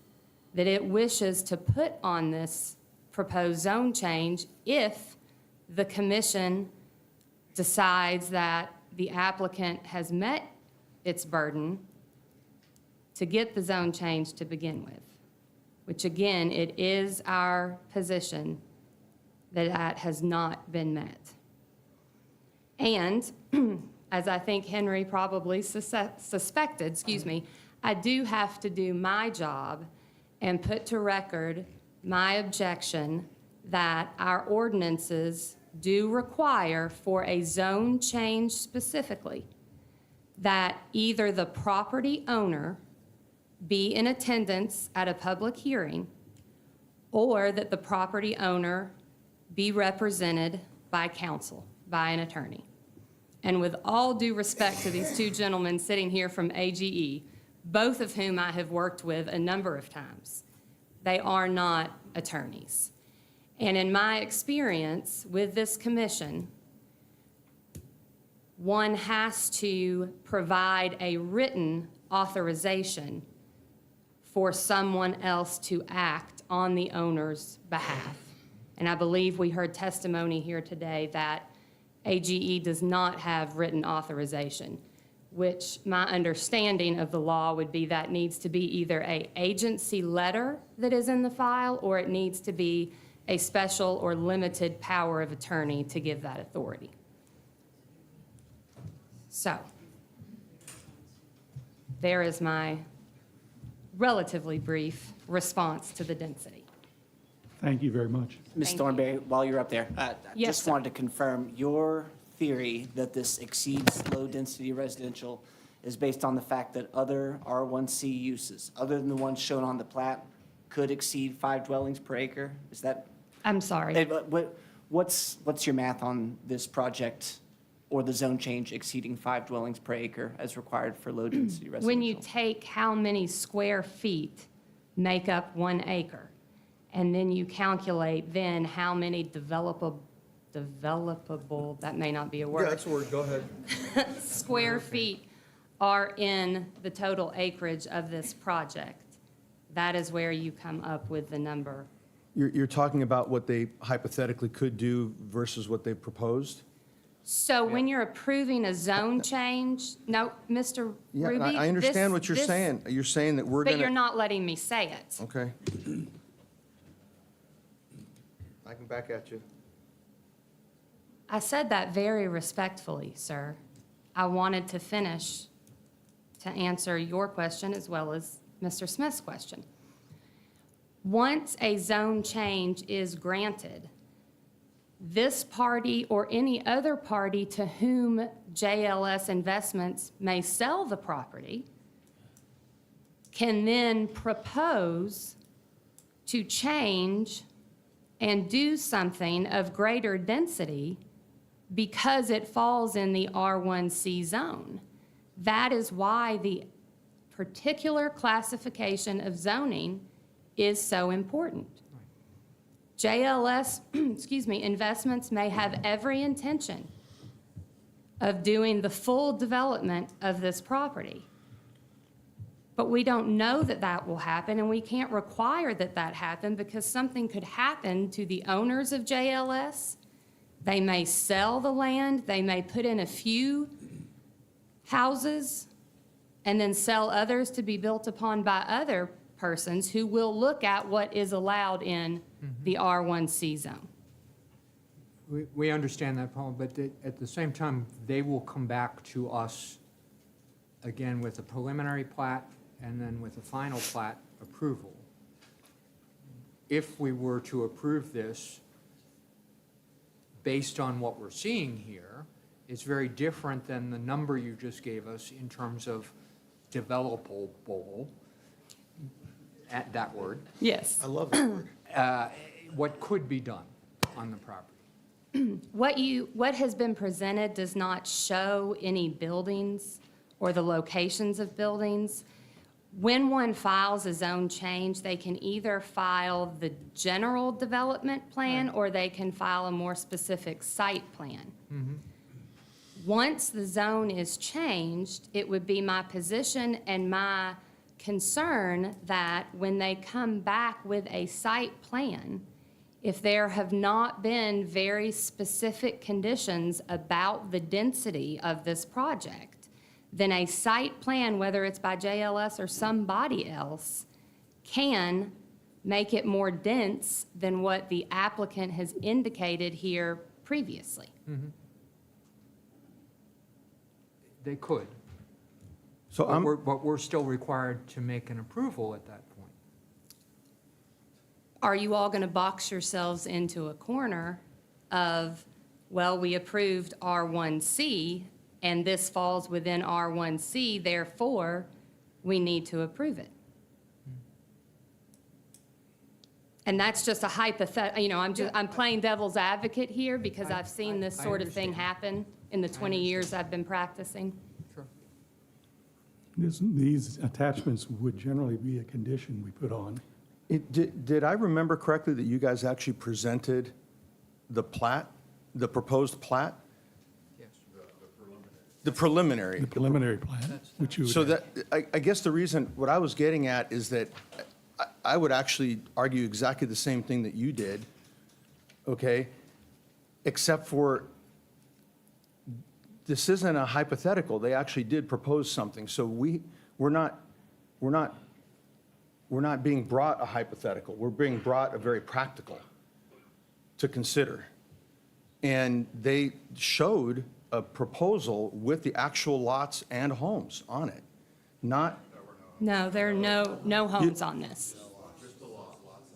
that it wishes to put on this proposed zone change if the commission decides that the applicant has met its burden to get the zone change to begin with, which again, it is our position that that has not been met. And as I think Henry probably suspected, I do have to do my job and put to record my objection that our ordinances do require for a zone change specifically that either the property owner be in attendance at a public hearing or that the property owner be represented by counsel, by an attorney. And with all due respect to these two gentlemen sitting here from AGE, both of whom I have worked with a number of times, they are not attorneys. And in my experience with this commission, one has to provide a written authorization for someone else to act on the owner's behalf. And I believe we heard testimony here today that AGE does not have written authorization, which my understanding of the law would be that needs to be either an agency letter that is in the file or it needs to be a special or limited power of attorney to give that authority. So, there is my relatively brief response to the density. Thank you very much. Ms. Thank Thornberry, while you're up there, I Yes, just sir. wanted to confirm, your theory that this exceeds low-density residential is based on the fact that other R1C uses, other than the ones shown on the plat, could exceed 5 dwellings per acre? Is that? I'm sorry. What's your math on this project or the zone change exceeding 5 dwellings per acre as required for low-density residential? When you take how many square feet make up 1 acre, and then you calculate then how many developable, that may not be a word. Yeah, that's a word, go ahead. Square feet are in the total acreage of this project. That is where you come up with the number. You're talking about what they hypothetically could do versus what they've proposed? So when you're approving a zone change, no, Mr. Yeah, Ruby. I understand this- what you're this- saying. You're saying that we're But you're gonna, not letting me say it. okay. I can back at you. I said that very respectfully, sir. I wanted to finish to answer your question as well as Mr. Smith's question. Once a zone change is granted, this party or any other party to whom JLS Investments may sell the property can then propose to change and do something of greater density because it falls in the R1C zone. That is why the particular classification of zoning is so important. JLS, Investments may have every intention of doing the full development of this property. But we don't know that that will happen, and we can't require that that happen because something could happen to the owners of JLS. They may sell the land, they may put in a few houses, and then sell others to be built upon by other persons who will look at what is allowed in the R1C zone. We understand that, Paul, but at the same time, they will come back to us again with a preliminary plat and then with a final plat approval. If we were to approve this based on what we're seeing here, it's very different than the number you just gave us in terms of developable, at that word, Yes. I love that word. what could be done on the property. What has been presented does not show any buildings or the locations of buildings. when one files a zone change, they can either file the general development plan or they can file a more specific site plan. Once the zone is changed, it would be my position and my concern that when they come back with a site plan, if there have not been very specific conditions about the density of this project, then a site plan, whether it's by JLS or somebody else, can make it more dense than what the applicant has indicated here previously. They could. So But we're still required to make an approval at that point. Are you all going to box yourselves into a corner of, well, we approved R1C, and this falls within R1C, therefore, we need to approve it? And that's just a hypothetical, I'm playing devil's advocate here because I've seen this I sort of thing understand. happen in the 20 years I've been practicing. Sure. These attachments would generally be a condition we put on. Did I remember correctly that you guys actually presented the plat, the proposed plat? Yes. The preliminary. The preliminary plan, which you would. So have. that, I guess the reason, what I was getting at is that I would actually argue exactly the same thing that you did, okay? Except for, this isn't a hypothetical. They actually did propose something. So we're not being brought a hypothetical. We're being brought a very practical to consider. And they showed a proposal with the actual lots and homes on it, not, No, there are no homes on this.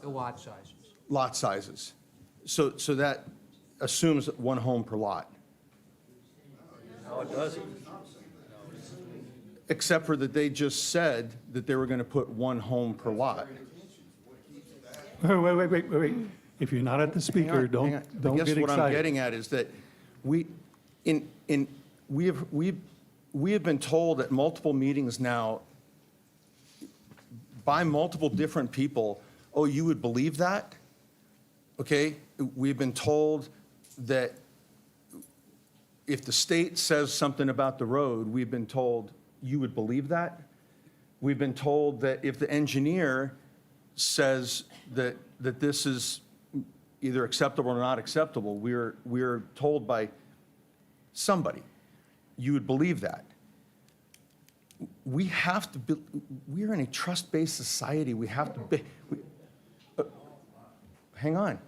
The lot sizes. lot sizes. So that assumes one home per lot, No, it doesn't. except for that they just said that they were going to put one home per lot. Wait. If you're not at the speaker, Hang on. don't I get guess what I'm excited. getting at is that we have been told at multiple meetings now by multiple different people, oh, you would believe that? Okay? We've been told that if the state says something about the road, we've been told, you would believe that? We've been told that if the engineer says that this is either acceptable or not acceptable, we're told by somebody, you would believe that. We have to be, we're in a trust-based society. We have to be, hang on.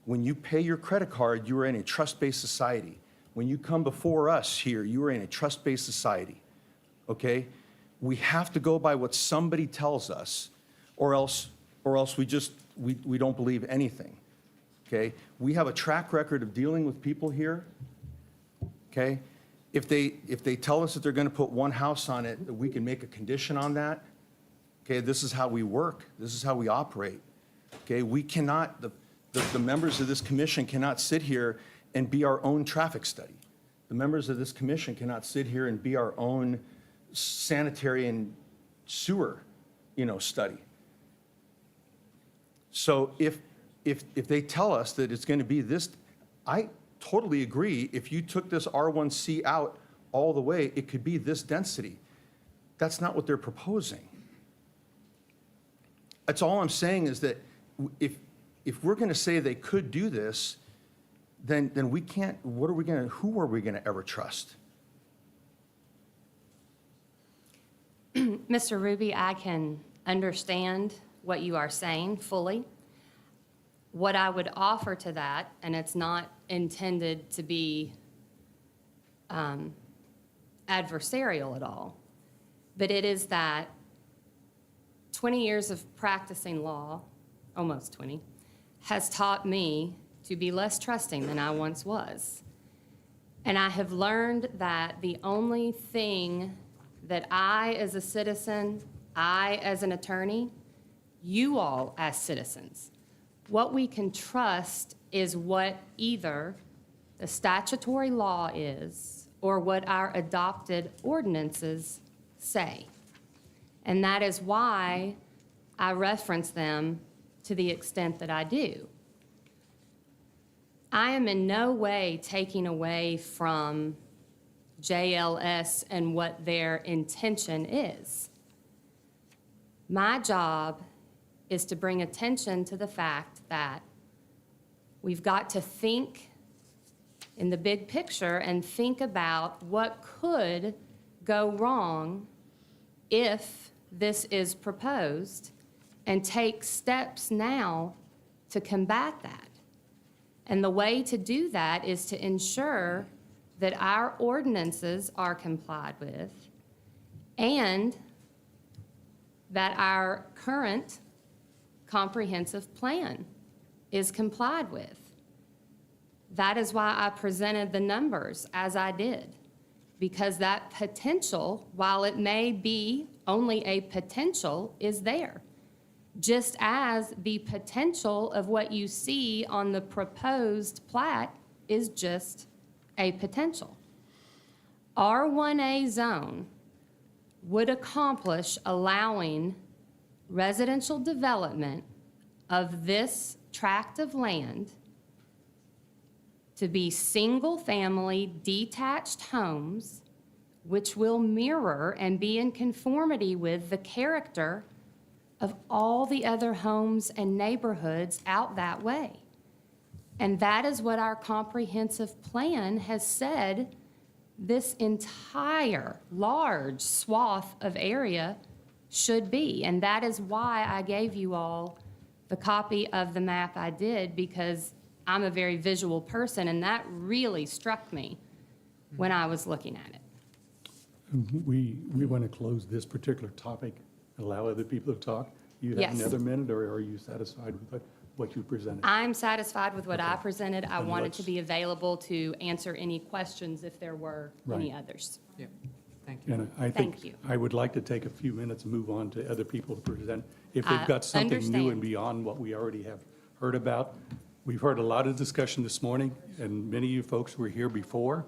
When you pay your credit card, you are in a trust-based society. When you come before us here, you are in a trust-based society, okay? We have to go by what somebody tells us, or else we don't believe anything, okay? We have a track record of dealing with people here, okay? If they tell us that they're going to put one house on it, that we can make a condition on that, okay? This is how we work. This is how we operate, okay? We cannot, the members of this commission cannot sit here and be our own traffic study. The members of this commission cannot sit here and be our own sanitary and sewer, study. So if they tell us that it's going to be this, I totally agree. If you took this R1C out all the way, it could be this density. That's not what they're proposing. That's all I'm saying is that if we're going to say they could do this, then we can't, who are we going to ever trust? Mr. Ruby, I can understand what you are saying fully. What I would offer to that, and it's not intended to be adversarial at all, but it is that 20 years of practicing law, almost 20, has taught me to be less trusting than I once was. And I have learned that the only thing that I as a citizen, I as an attorney, you all as citizens, what we can trust is what either the statutory law is or what our adopted ordinances say. And that is why I reference them to the extent that I do. I am in no way taking away from JLS and what their intention is. My job is to bring attention to the fact that we've got to think in the big picture and think about what could go wrong if this is proposed, and take steps now to combat that. And the way to do that is to ensure that our ordinances are complied with and that our current comprehensive plan is complied with. That is why I presented the numbers as I did, because that potential, while it may be only a potential, is there. Just as the potential of what you see on the proposed plat is just a potential. R1A zone would accomplish allowing residential development of this tract of land to be single-family detached homes, which will mirror and be in conformity with the character of all the other homes and neighborhoods out that way. And that is what our comprehensive plan has said this entire large swath of area should be. And that is why I gave you all the copy of the map I did, because I'm a very visual person, and that really struck me when I was looking at it. We want to close this particular topic, allow other people to talk. You have Yes. another minute, or are you satisfied with what you presented? I'm satisfied with what I presented. I And wanted to let's- be available to answer any questions if there were any Right. others. Yeah, thank you. And I Thank think you. I would like to take a few minutes and move on to other people to present. If they've I got something new understand. and beyond what we already have heard about. We've heard a lot of discussion this morning, and many of you folks were here before.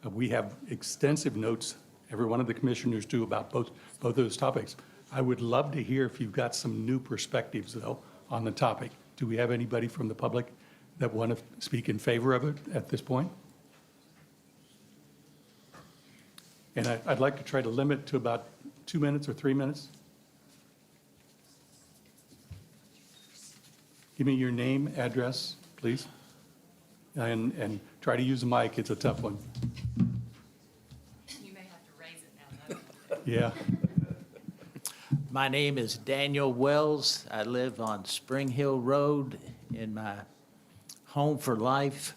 We have extensive notes, every one of the commissioners do, about both of those topics. I would love to hear if you've got some new perspectives, though, on the topic. Do we have anybody from the public that want to speak in favor of it at this point? And I'd like to try to limit to about 2 minutes or 3 minutes. Give me your name, address, please. And try to use the mic, it's a tough one. You may have to raise it now, though. Yeah, My name is Daniel Wells. I live on Spring Hill Road in my home for life.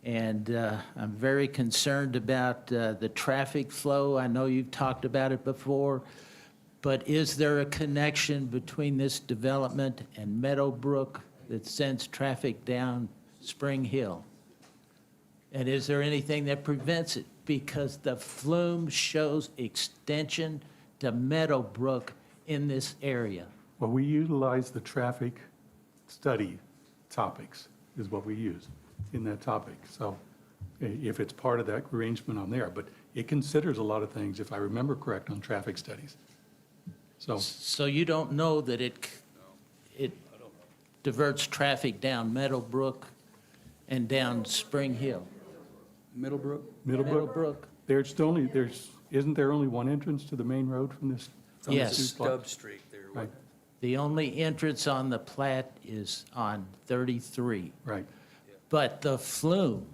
And I'm very concerned about the traffic flow. I know you've talked about it before, but is there a connection between this development and Meadowbrook that sends traffic down Spring Hill? And is there anything that prevents it? Because the flume shows extension to Meadowbrook in this area. well, we utilize the traffic study topics is what we use in that topic. So if it's part of that arrangement on there, but it considers a lot of things, if I remember correct, on traffic studies. So you don't know that it diverts traffic down Meadowbrook and down Spring Hill? Middlebrook? Middlebrook, isn't there only one entrance to the main road from this? from this Yes. new plot? Stubb Street there. Right, The only entrance on the plat is on 33. right. But the flume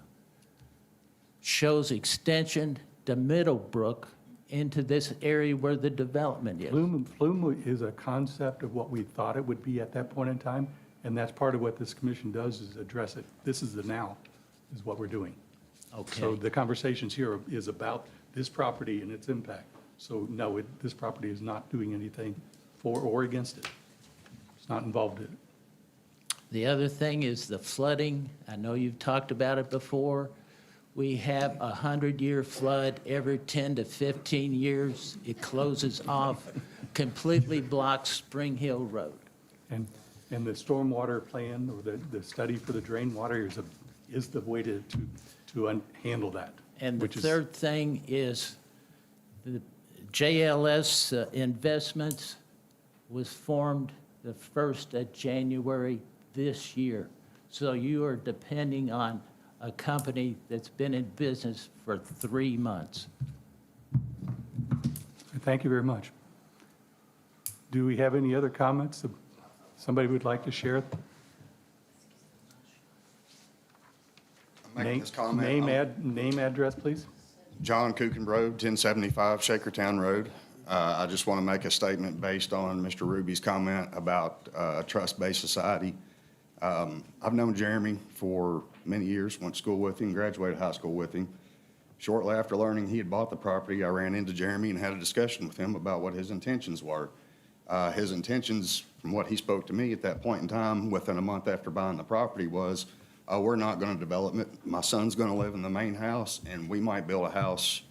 shows extension to Middlebrook into this area where the development is. Flume is a concept of what we thought it would be at that point in time, and that's part of what this commission does, is address it. This is the now, is what we're doing. So Okay. the conversations here is about this property and its impact. So no, this property is not doing anything for or against it. It's not involved in it. The other thing is the flooding. I know you've talked about it before. We have a 100-year flood every 10 to 15 years. It closes off, completely blocks Spring Hill Road. And the stormwater plan or the study for the drain water is the way to handle that. And the Which is- third thing is the JLS Investments was formed the 1st of January this year. So you are depending on a company that's been in business for 3 months. Thank you very much. Do we have any other comments that somebody would like to share? I'm making this comment. Name, address, please. John Kuchenbrode, 1075 Shakertown Road. I just want to make a statement based on Mr. Ruby's comment about a trust-based society. I've known Jeremy for many years, went to school with him, graduated high school with him. Shortly after learning he had bought the property, I ran into Jeremy and had a discussion with him about what his intentions were. His intentions, from what he spoke to me at that point in time, within a month after buying the property, was, we're not going to develop it. My son's going to live in the main house, and we might build a house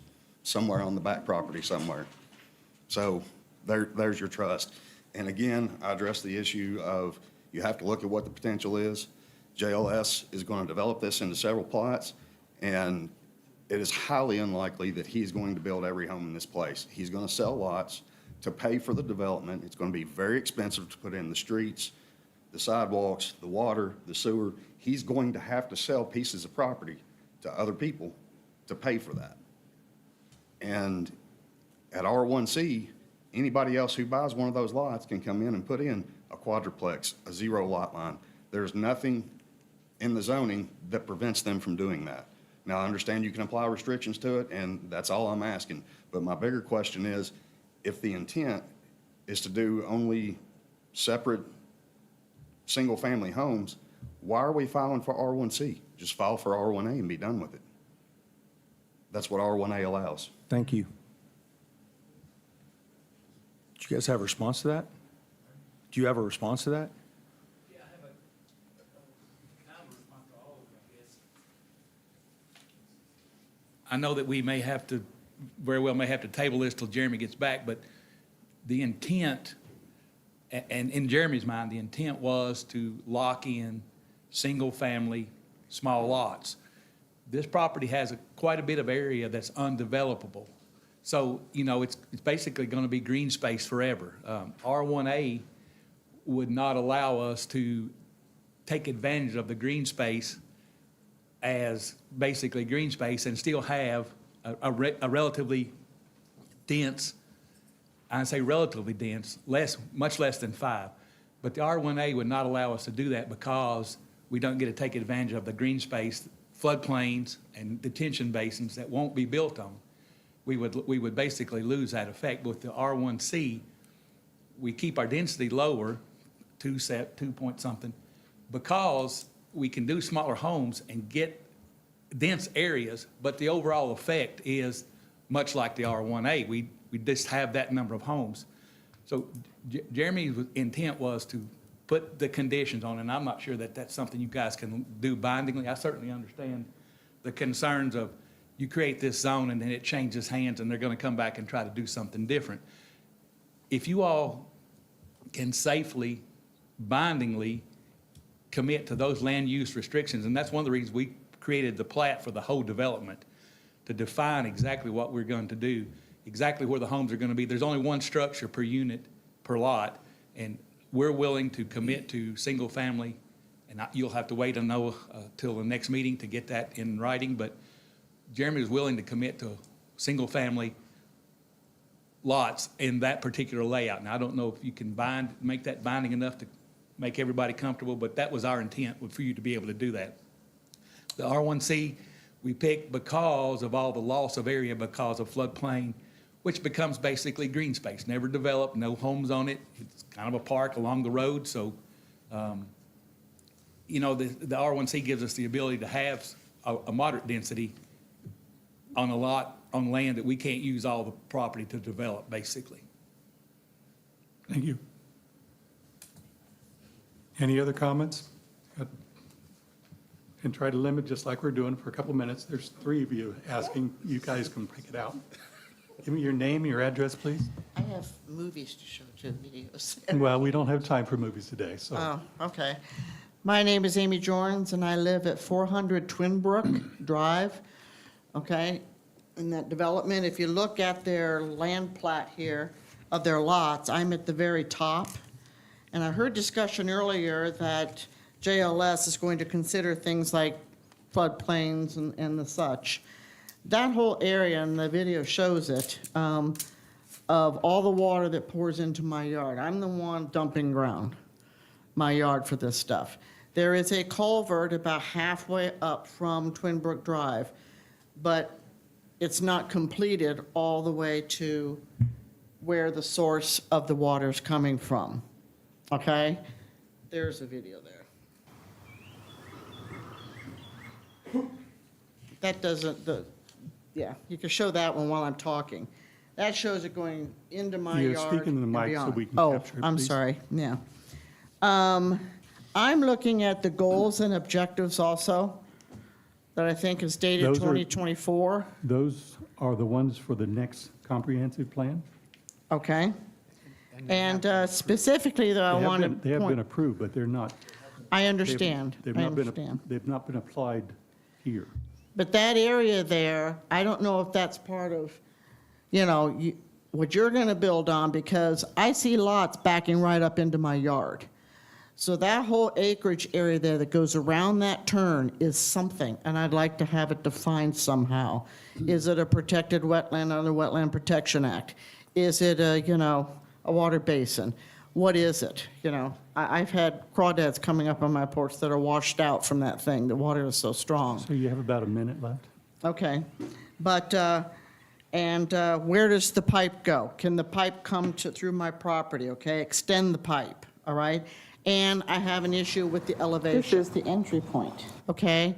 somewhere on the back property somewhere. So there's your trust. And again, I address the issue of you have to look at what the potential is. JLS is going to develop this into several plots, and it is highly unlikely that he's going to build every home in this place. He's going to sell lots to pay for the development. It's going to be very expensive to put in the streets, the sidewalks, the water, the sewer. He's going to have to sell pieces of property to other people to pay for that. And at R1C, anybody else who buys one of those lots can come in and put in a quadruplex, a 0 lot line. There's nothing in the zoning that prevents them from doing that. Now, I understand you can apply restrictions to it, and that's all I'm asking. But my bigger question is, if the intent is to do only separate single-family homes, why are we filing for R1C? Just file for R1A and be done with it. That's what R1A allows. Thank you. Do you guys have a response to that? Do you have a response to that? Yeah, I have a kind of response to all of them, I guess. I know that we may have to, very well may have to table this till Jeremy gets back, but the intent, and in Jeremy's mind, the intent was to lock in single-family, small lots. This property has quite a bit of area that's undevelopable. So, you know, it's basically going to be green space forever. R1A would not allow us to take advantage of the green space as basically green space and still have a relatively dense, I say relatively dense, much less than 5. But the R1A would not allow us to do that because we don't get to take advantage of the green space, floodplains, and detention basins that won't be built on. We would basically lose that effect. With the R1C, we keep our density lower, 2 point something, because we can do smaller homes and get dense areas, but the overall effect is much like the R1A. We just have that number of homes. So Jeremy's intent was to put the conditions on, and I'm not sure that that's something you guys can do bindingly. I certainly understand the concerns of you create this zone and then it changes hands and they're going to come back and try to do something different. If you all can safely, bindingly commit to those land use restrictions, and that's one of the reasons we created the plat for the whole development, to define exactly what we're going to do, exactly where the homes are going to be. There's only one structure per unit, per lot, and we're willing to commit to single family, and you'll have to wait till the next meeting to get that in writing, but Jeremy is willing to commit to single family lots in that particular layout. Now, I don't know if you can make that binding enough to make everybody comfortable, but that was our intent, for you to be able to do that. The R1C, we picked because of all the loss of area because of floodplain, which becomes basically green space, never developed, no homes on it. It's kind of a park along the road, so, you know, the R1C gives us the ability to have a moderate density on a lot, on land that we can't use all the property to develop, basically. Thank you. Any other comments? And try to limit, just like we're doing, for a couple minutes. There's 3 of you asking. You guys can pick it out. Give me your name, your address, please. I have movies to show too, videos. Well, we don't have time for movies today, so. Oh, okay. My name is Amy Jorns, and I live at 400 Twinbrook Drive. okay, in that development. If you look at their land plat here of their lots, I'm at the very top. And I heard discussion earlier that JLS is going to consider things like floodplains and the such. That whole area, and the video shows it, of all the water that pours into my yard. I'm the one dumping ground, my yard for this stuff. There is a culvert about halfway up from Twin Brook Drive, but it's not completed all the way to where the source of the water is coming from, okay? There's a video there. That doesn't, yeah, you can show that one while I'm talking. That shows it going into my Yeah, yard speak into the and mic so beyond. we can Oh, capture it, I'm please. sorry, yeah. I'm looking at the goals and objectives also, that I think is dated Those are- 2024, Those are the ones for the next comprehensive plan? okay? And specifically, though, I want to They have been point, approved, but they're not. I understand, They've I not been. understand. They've not been applied here. But that area there, I don't know if that's part of, you know, what you're going to build on, because I see lots backing right up into my yard. So that whole acreage area there that goes around that turn is something, and I'd like to have it defined somehow. Is it a protected wetland under the Wetland Protection Act? Is it a, you know, a water basin? What is it? You know, I've had crawdads coming up on my porch that are washed out from that thing. The water is so strong. So you have about a minute left? Okay, but, where does the pipe go? Can the pipe come through my property, okay? Extend the pipe, all right? And I have an issue with the elevation. This is the entry point. Okay,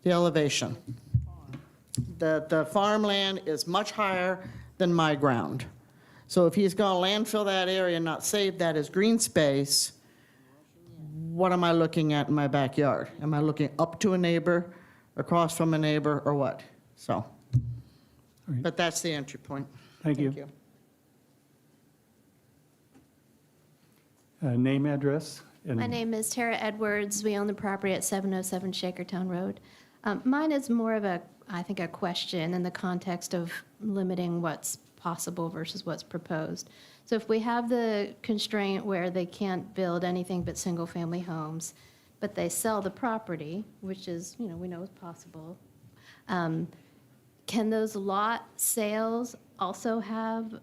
the elevation. The farmland is much higher than my ground. So if he's gonna landfill that area and not save that as green space, what am I looking at in my backyard? Am I looking up to a neighbor, across from a neighbor, or what? So, right. but that's the entry point. Thank you. Name, address, and. My name is Tara Edwards. We own the property at 707 Shakertown Road. Mine is more of a, I think, a question in the context of limiting what's possible versus what's proposed. So if we have the constraint where they can't build anything but single-family homes, but they sell the property, which is, you know, we know is possible, can those lot sales also have,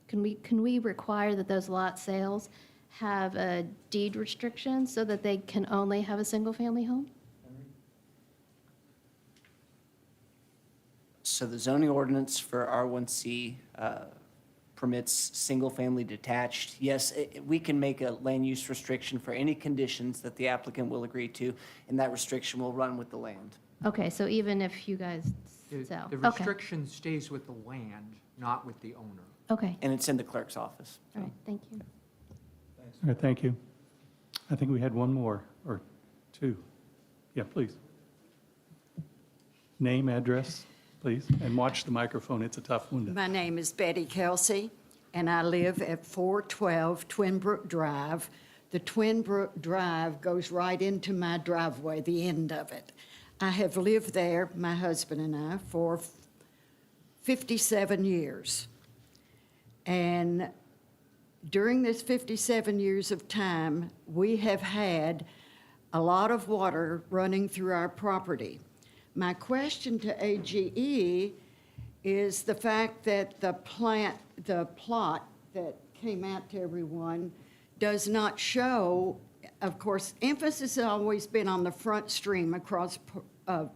can we require that those lot sales have a deed restriction so that they can only have a single-family home? So the zoning ordinance for R1C permits single-family detached. Yes, we can make a land use restriction for any conditions that the applicant will agree to, and that restriction will run with the land. Okay, so even if you guys The sell? the Okay, restriction stays with the land, not with the owner. okay, And it's in the clerk's office. all right, thank you. All right, thank you. I think we had one more, or two. Yeah, please. Name, address, please, and watch the microphone. It's a tough one. My name is Betty Kelsey, and I live at 412 Twin Brook Drive. The Twin Brook Drive goes right into my driveway, the end of it. I have lived there, my husband and I, for 57 years. And during this 57 years of time, we have had a lot of water running through our property. My question to AGE is the fact that the plot that came out to everyone does not show, of course, emphasis has always been on the front stream across of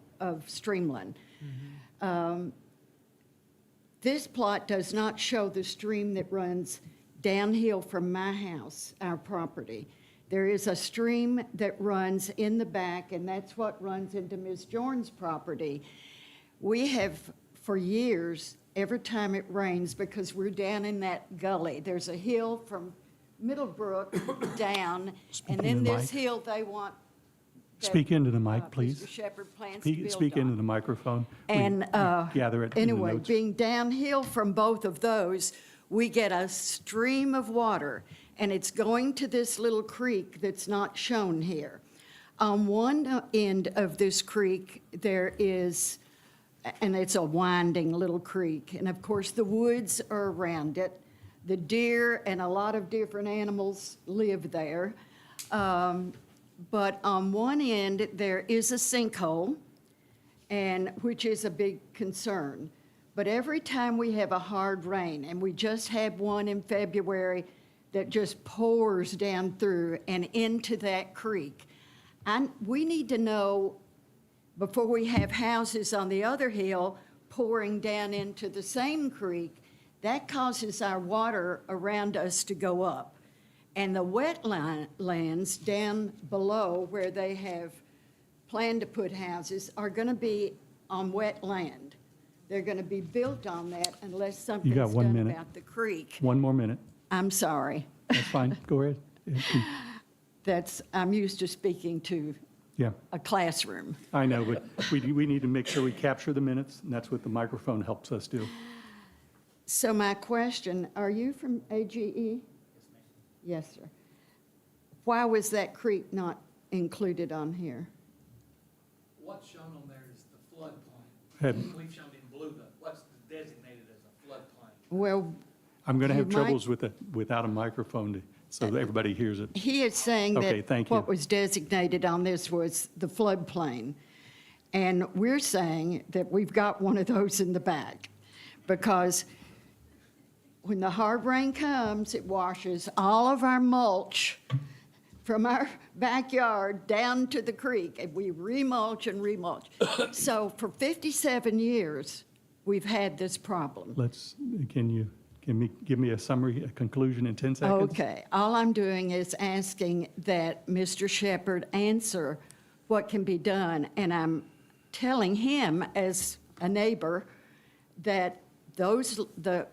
Streamland. This plot does not show the stream that runs downhill from my house, our property. There is a stream that runs in the back, and that's what runs into Ms. Jorn's property. We have, for years, every time it rains, because we're down in that gully, there's a hill from Middlebrook down, and then into the this mic. hill they want. that, Speak into the mic, Mr. please. Shepherd plans to build Speak into on. the microphone. We And gather it in the anyway, notes. being downhill from both of those, we get a stream of water, and it's going to this little creek that's not shown here. On one end of this creek, there is and it's a winding little creek. And of course, the woods are around it. The deer and a lot of different animals live there. But on one end, there is a sinkhole, and which is a big concern. But every time we have a hard rain, and we just had one in February that just pours down through and into that creek, we need to know before we have houses on the other hill pouring down into the same creek, that causes our water around us to go up. And the wetlands down below where they have planned to put houses are going to be on wet land. They're going to be built on that unless something's got 1 done minute. about the creek. One more minute. I'm sorry. That's fine. Go ahead. I'm used to speaking to Yeah, a classroom. I know, but we need to make sure we capture the minutes, and that's what the microphone helps us do. So my question, are you from AGE? Yes, sir. Why was that creek not included on here? What's shown on there is the floodplain. Had- We've shown in blue what's designated as a floodplain. Well, I'm going to have You might- troubles without a microphone so that everybody hears it. he is saying Okay, that thank you. what was designated on this was the floodplain. And we're saying that we've got one of those in the back because when the hard rain comes, it washes all of our mulch from our backyard down to the creek, and we remulch and remulch. So for 57 years, we've had this problem. Can you give me a summary, a conclusion in 10 seconds? Okay, all I'm doing is asking that Mr. Shepherd answer what can be done, and I'm telling him as a neighbor that the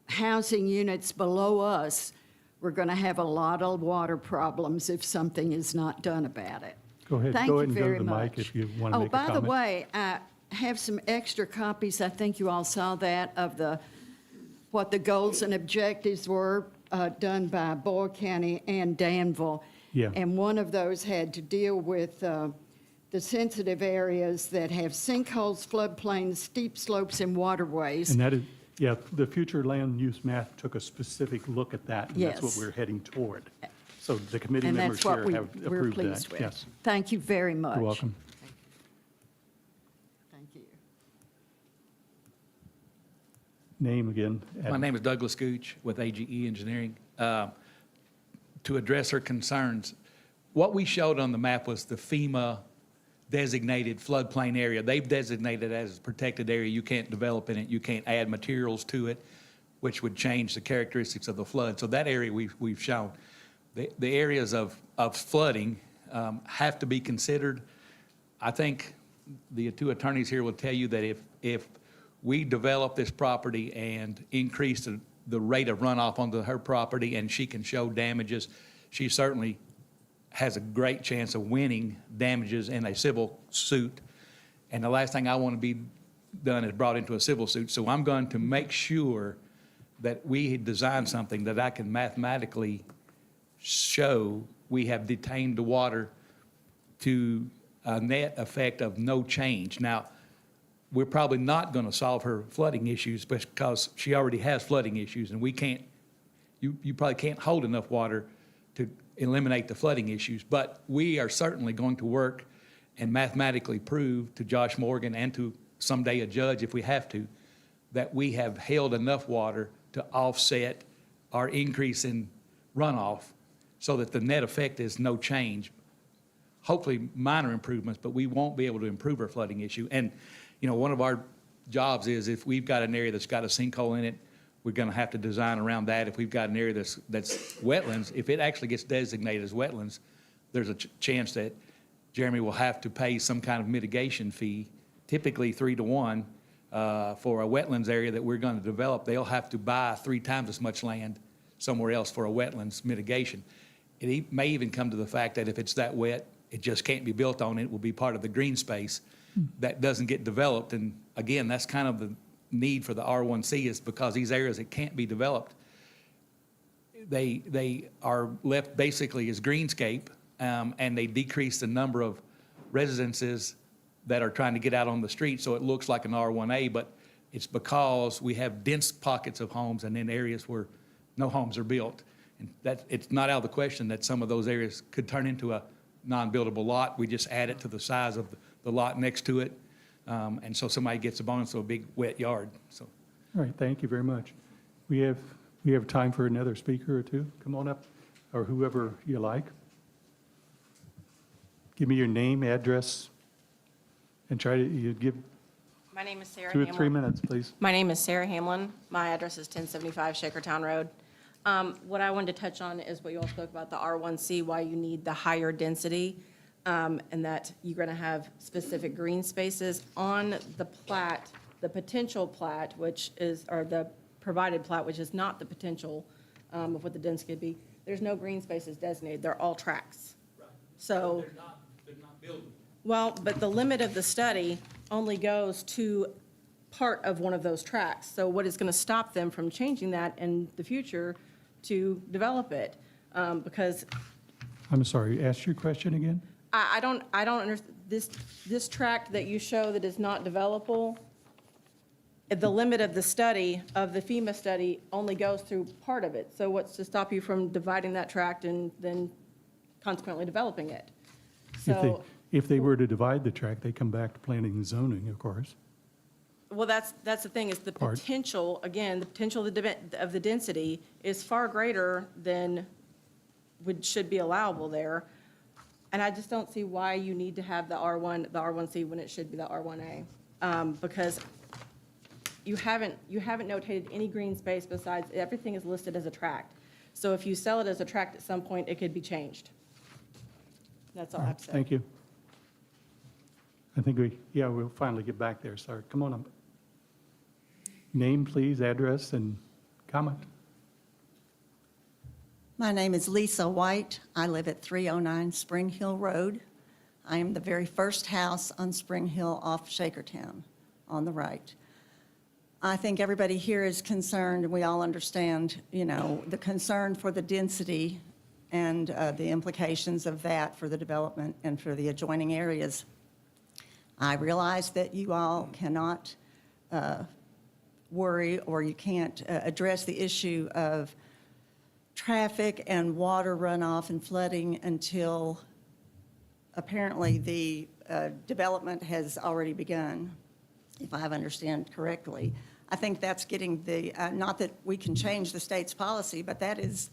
housing units below us, we're going to have a lot of water problems if something is not done about it. Go ahead. Thank Go you ahead and go very to the much. mic if you want to make a Oh, by comment. the way, I have some extra copies, I think you all saw that, of what the goals and objectives were done by Boyle County and Danville. Yeah. And one of those had to deal with the sensitive areas that have sinkholes, floodplains, steep slopes, and waterways. And that is, yeah, the future land use map took a specific look at that, and that's what Yes. we're heading toward. So the committee And members that's what here have we're approved pleased that. with. Yes, Thank you very much. you're welcome. Thank you. Name again? My name is Douglas Gooch with AGE Engineering. To address her concerns, what we showed on the map was the FEMA designated floodplain area. They've designated it as a protected area. You can't develop in it. You can't add materials to it, which would change the characteristics of the flood. So that area we've shown. The areas of flooding have to be considered. I think the two attorneys here will tell you that if we develop this property and increase the rate of runoff onto her property and she can show damages, she certainly has a great chance of winning damages in a civil suit. And the last thing I want to be done is brought into a civil suit. So I'm going to make sure that we design something that I can mathematically show we have detained the water to a net effect of no change. Now, we're probably not going to solve her flooding issues because she already has flooding issues, and we can't, you probably can't hold enough water to eliminate the flooding issues. But we are certainly going to work and mathematically prove to Josh Morgan and to someday a judge, if we have to, that we have held enough water to offset our increase in runoff so that the net effect is no change. Hopefully minor improvements, but we won't be able to improve our flooding issue. And, you know, one of our jobs is if we've got an area that's got a sinkhole in it, we're going to have to design around that. If we've got an area that's wetlands, if it actually gets designated as wetlands, there's a chance that Jeremy will have to pay some kind of mitigation fee, typically 3-to-1, for a wetlands area that we're going to develop. They'll have to buy 3 times as much land somewhere else for a wetlands mitigation. It may even come to the fact that if it's that wet, it just can't be built on. It will be part of the green space that doesn't get developed. And again, that's kind of the need for the R1C, is because these areas that can't be developed, they are left basically as greenscape, and they decrease the number of residences that are trying to get out on the street, so it looks like an R1A, but it's because we have dense pockets of homes and then areas where no homes are built. And that, it's not out of the question that some of those areas could turn into a non-buildable lot. We just add it to the size of the lot next to it. And so somebody gets a bonus of a big wet yard, so. All right, thank you very much. We have time for another speaker or two. Come on up, or whoever you like. Give me your name, address, and try to, you give My name is Sarah 2 or Hamlin. 3 minutes, please. My name is Sarah Hamlin. My address is 1075 Shakertown Road. What I wanted to touch on is what you all spoke about, the R1C, why you need the higher density, and that you're going to have specific green spaces on the plat, the potential plat, which is, or the provided plat, which is not the potential of what the density could be. There's no green spaces designated. They're all tracks. So. They're not buildable. Well, but the limit of the study only goes to part of one of those tracks. So what is going to stop them from changing that in the future to develop it? Because I'm sorry, ask your question again? I don't understand, this tract that you show that is not developable, the limit of the study, of the FEMA study, only goes through part of it. So what's to stop you from dividing that tract and then consequently developing it? So. If they were to divide the tract, they come back to planning and zoning, of course. Well, that's the thing, is the Part. potential, again, the potential of the density is far greater than should be allowable there. And I just don't see why you need to have the R1C when it should be the R1A. Because you haven't notated any green space besides, everything is listed as a tract. So if you sell it as a tract at some point, it could be changed. That's all I have to say. Thank you. I think we'll finally get back there. Sorry, come on up. Name, please, address, and comment. My name is Lisa White. I live at 309 Spring Hill Road. I am the very first house on Spring Hill off Shakertown on the right. I think everybody here is concerned, and we all understand, the concern for the density and the implications of that for the development and for the adjoining areas. I realize that you all cannot worry, or you can't address the issue of traffic and water runoff and flooding until apparently the development has already begun, if I understand correctly. I think that's getting the, not that we can change the state's policy, but that is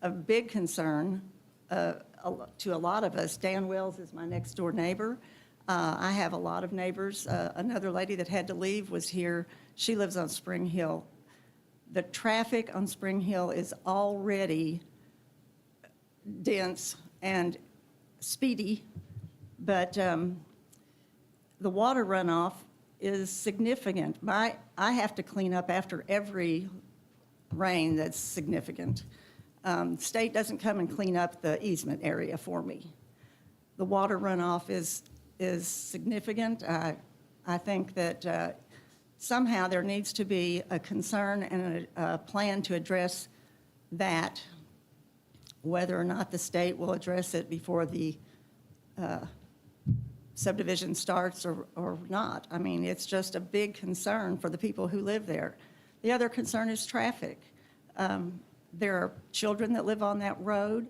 a big concern to a lot of us. Dan Wells is my next door neighbor. I have a lot of neighbors. Another lady that had to leave was here. She lives on Spring Hill. The traffic on Spring Hill is already dense and speedy, but the water runoff is significant. I have to clean up after every rain that's significant. State doesn't come and clean up the easement area for me. The water runoff is significant. I think that somehow there needs to be a concern and a plan to address that, whether or not the state will address it before the subdivision starts or not. I mean, it's just a big concern for the people who live there. The other concern is traffic. There are children that live on that road.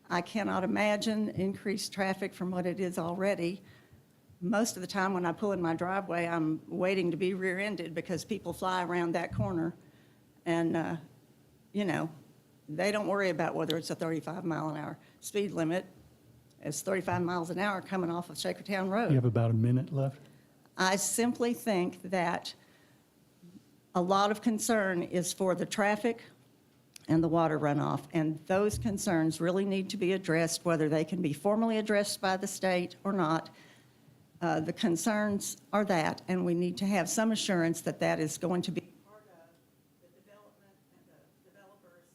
I cannot imagine increased traffic from what it is already. Most of the time when I pull in my driveway, I'm waiting to be rear-ended because people fly around that corner. And, they don't worry about whether it's a 35-mile-an-hour speed limit. It's 35 miles an hour coming off of Shakertown Road. You have about a minute left. I simply think that a lot of concern is for the traffic and the water runoff, and those concerns really need to be addressed, whether they can be formally addressed by the state or not. The concerns are that, and we need to have some assurance that that is going to be part of the development and the developers'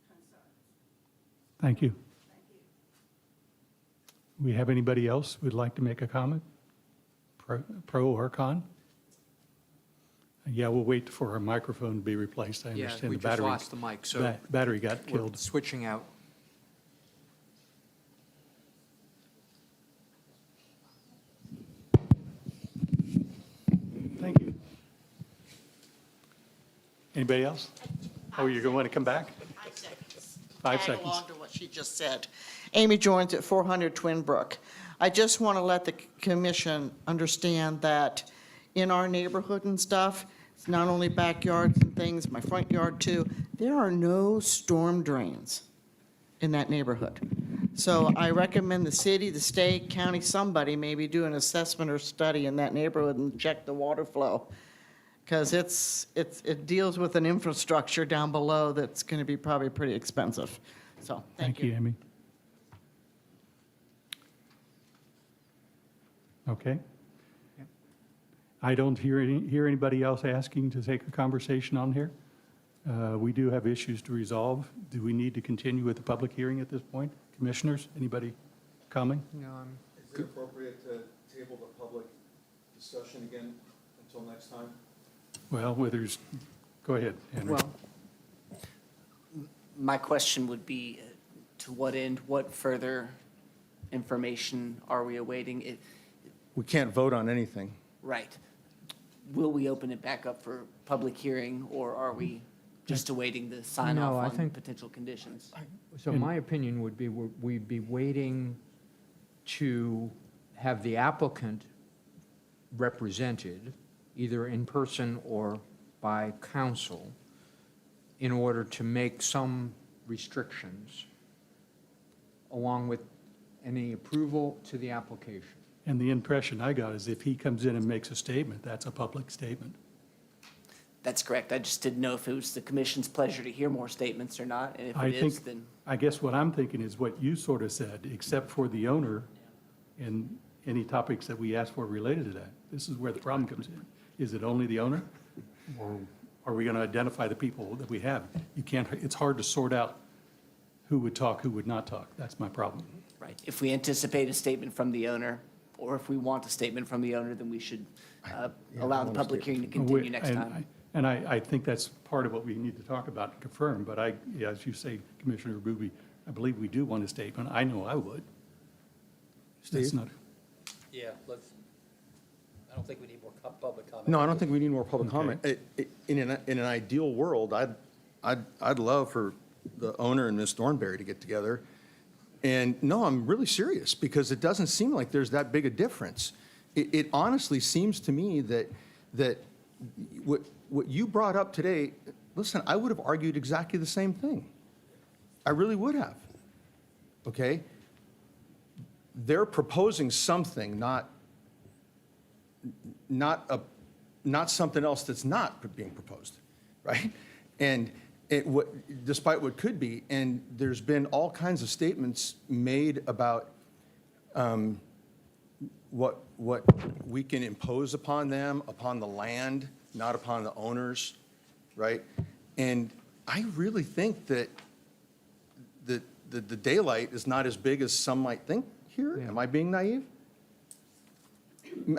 concerns. Thank you. We have anybody else who would like to make a comment? Pro or con? Yeah, we'll wait for our microphone to be replaced. I Yeah, understand we the just battery. lost the mic, so Battery got we're killed. switching out. Anybody else? Oh, you're going to want to come back? 5 seconds. 5 Tag seconds. along to what she just said. Amy Joins at 400 Twin Brook. I just want to let the commission understand that in our neighborhood and stuff, it's not only backyards and things, my front yard too, there are no storm drains in that neighborhood. So I recommend the city, the state, county, somebody maybe do an assessment or study in that neighborhood and check the water flow. Because it deals with an infrastructure down below that's going to be probably pretty expensive. So, thank you. Amy. Okay. I don't hear anybody else asking to take a conversation on here. We do have issues to resolve. Do we need to continue with the public hearing at this point? Commissioners, anybody coming? No, Is it appropriate to table the public discussion again until next time? Well, go ahead, Henry. well, My question would be, to what end, what further information are we awaiting? We can't vote on anything. Right. Will we open it back up for public hearing, or are we just awaiting the sign No, off I on think- potential conditions? so my opinion would be, we'd be waiting to have the applicant represented, either in person or by counsel, in order to make some restrictions along with any approval to the application. And the impression I got is if he comes in and makes a statement, that's a public statement. That's correct. I just didn't know if it was the commission's pleasure to hear more statements or not, and if I it is, think, then. I guess what I'm thinking is what you sort of said, except for the owner and any topics that we asked for related to that. This is where the problem comes in. Is it only the owner? Or are we going to identify the people that we have? You can't, it's hard to sort out who would talk, who would not talk. That's my problem. Right. If we anticipate a statement from the owner, or if we want a statement from the owner, then we should allow the public hearing to continue next time. And I think that's part of what we need to talk about and confirm, but as you say, Commissioner Booby, I believe we do want a statement. I know I would. That's Steve? not, Yeah, I don't think we need more public comment. No, I don't think we need more public comment. In an ideal world, I'd love for the owner and Ms. Thornberry to get together. And no, I'm really serious, because it doesn't seem like there's that big a difference. It honestly seems to me that what you brought up today, listen, I would have argued exactly the same thing. I really would have. Okay? They're proposing something, not something else that's not being proposed, right? And despite what could be, and there's been all kinds of statements made about what we can impose upon them, upon the land, not upon the owners, right? And I really think that the daylight is not as big as some might think here. Am I being naive?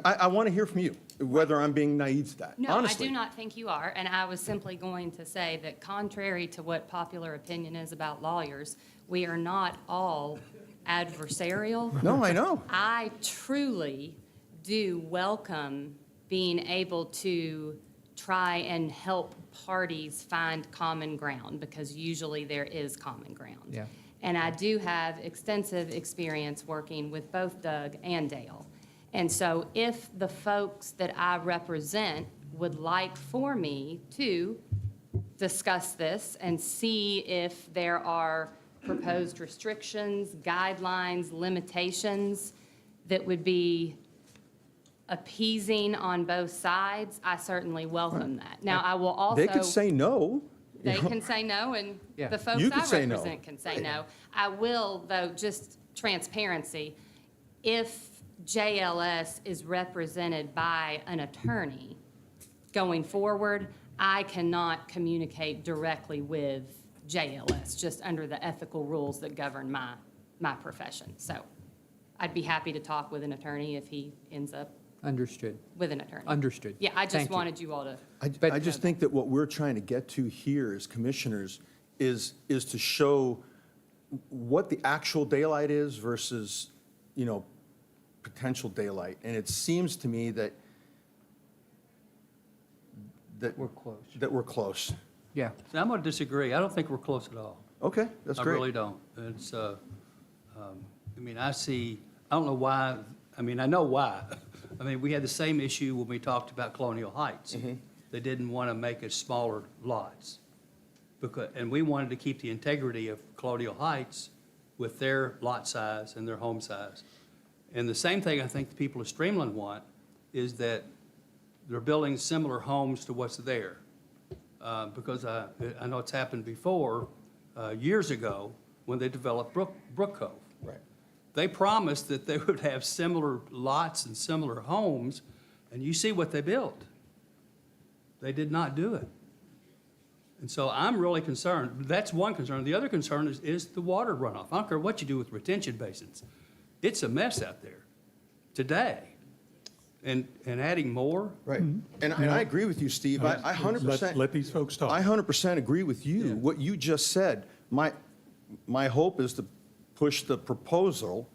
I want to hear from you, whether I'm being naive to that, No, honestly. I do not think you are, and I was simply going to say that contrary to what popular opinion is about lawyers, we are not all adversarial. No, I know. I truly do welcome being able to try and help parties find common ground, because usually there is common ground. Yeah. And I do have extensive experience working with both Doug and Dale. And so if the folks that I represent would like for me to discuss this and see if there are proposed restrictions, guidelines, limitations that would be appeasing on both sides, I certainly welcome that. Now, I will also. They could say no. They can say no, and Yeah. the folks You I could say no. represent can say no. I will, though, just transparency, if JLS is represented by an attorney going forward, I cannot communicate directly with JLS, just under the ethical rules that govern my profession. So I'd be happy to talk with an attorney if he ends up Understood. with an attorney. Understood. Yeah, I just Thank you. wanted you all to. I just think that what we're trying to get to here as commissioners is to show what the actual daylight is versus, potential daylight. And it seems to me that that We're close. that we're close. Yeah. See, I'm going to disagree. I don't think we're close at all. Okay, that's I great. really don't. It's, I mean, I don't know why, I mean, I know why. I mean, we had the same issue when we talked about Colonial Heights. They didn't want to make it smaller lots. And we wanted to keep the integrity of Colonial Heights with their lot size and their home size. And the same thing I think the people of Streamland want is that they're building similar homes to what's there. Because I know it's happened before, years ago, when they developed Brook Cove. Right. They promised that they would have similar lots and similar homes, and you see what they built. They did not do it. And so I'm really concerned. That's one concern. The other concern is the water runoff. I don't care what you do with retention basins. It's a mess out there today. And adding more. Right. And I agree with you, Steve. I 100%. Let these folks talk. I 100% agree with you. What you just said, my hope is to push the proposer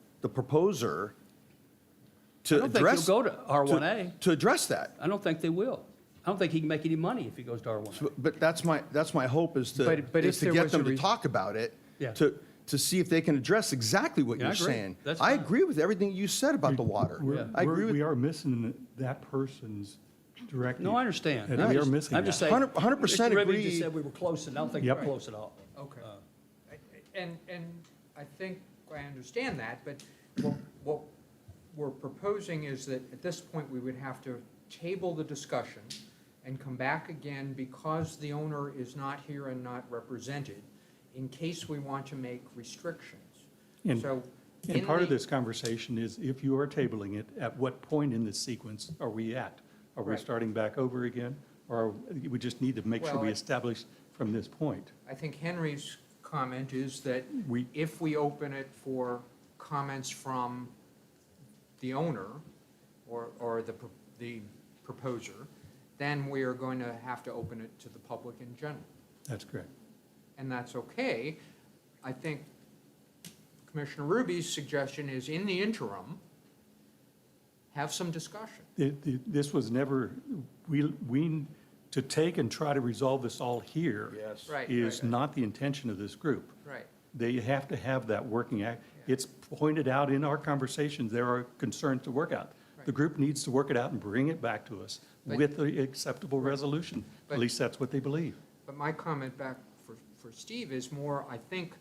to I don't think address. he'll go to R1A. To address that. I don't think they will. I don't think he can make any money if he goes to R1A. But that's my hope is to, But is if to there get was them a to re- talk about it, Yeah. to see if they can address exactly what Yeah, I you're agree. saying. That's I fine. agree with everything you said about the water. Yeah. I agree with. We are missing that person's directive. No, I understand. And we are missing I'm just that. saying. 100% Mr. Ribby agree. just said we were close, and I don't think Yep. we're close at all. Okay. And I think I understand that, but what we're proposing is that at this point, we would have to table the discussion and come back again because the owner is not here and not represented, in case we want to make restrictions. And- So. And in part of the- this conversation is, if you are tabling it, at what point in this sequence are we at? Are we Right. starting back over again? Or we just need to make sure Well, we I- establish from this point? I think Henry's comment is that We- if we open it for comments from the owner or the proposer, then we are going to have to open it to the public in general. That's correct. And that's okay. I think Commissioner Ruby's suggestion is, in the interim, have some discussion. This was never, to take and try to resolve this all here Yes. Right, is right. not the intention of this group. Right. They have to have that working act. It's pointed out in our conversations, there are concerns to work out. The Right. group needs to work it out and bring it back to us But- with the acceptable resolution. But- At least that's what they believe. But my comment back for Steve is more, I think,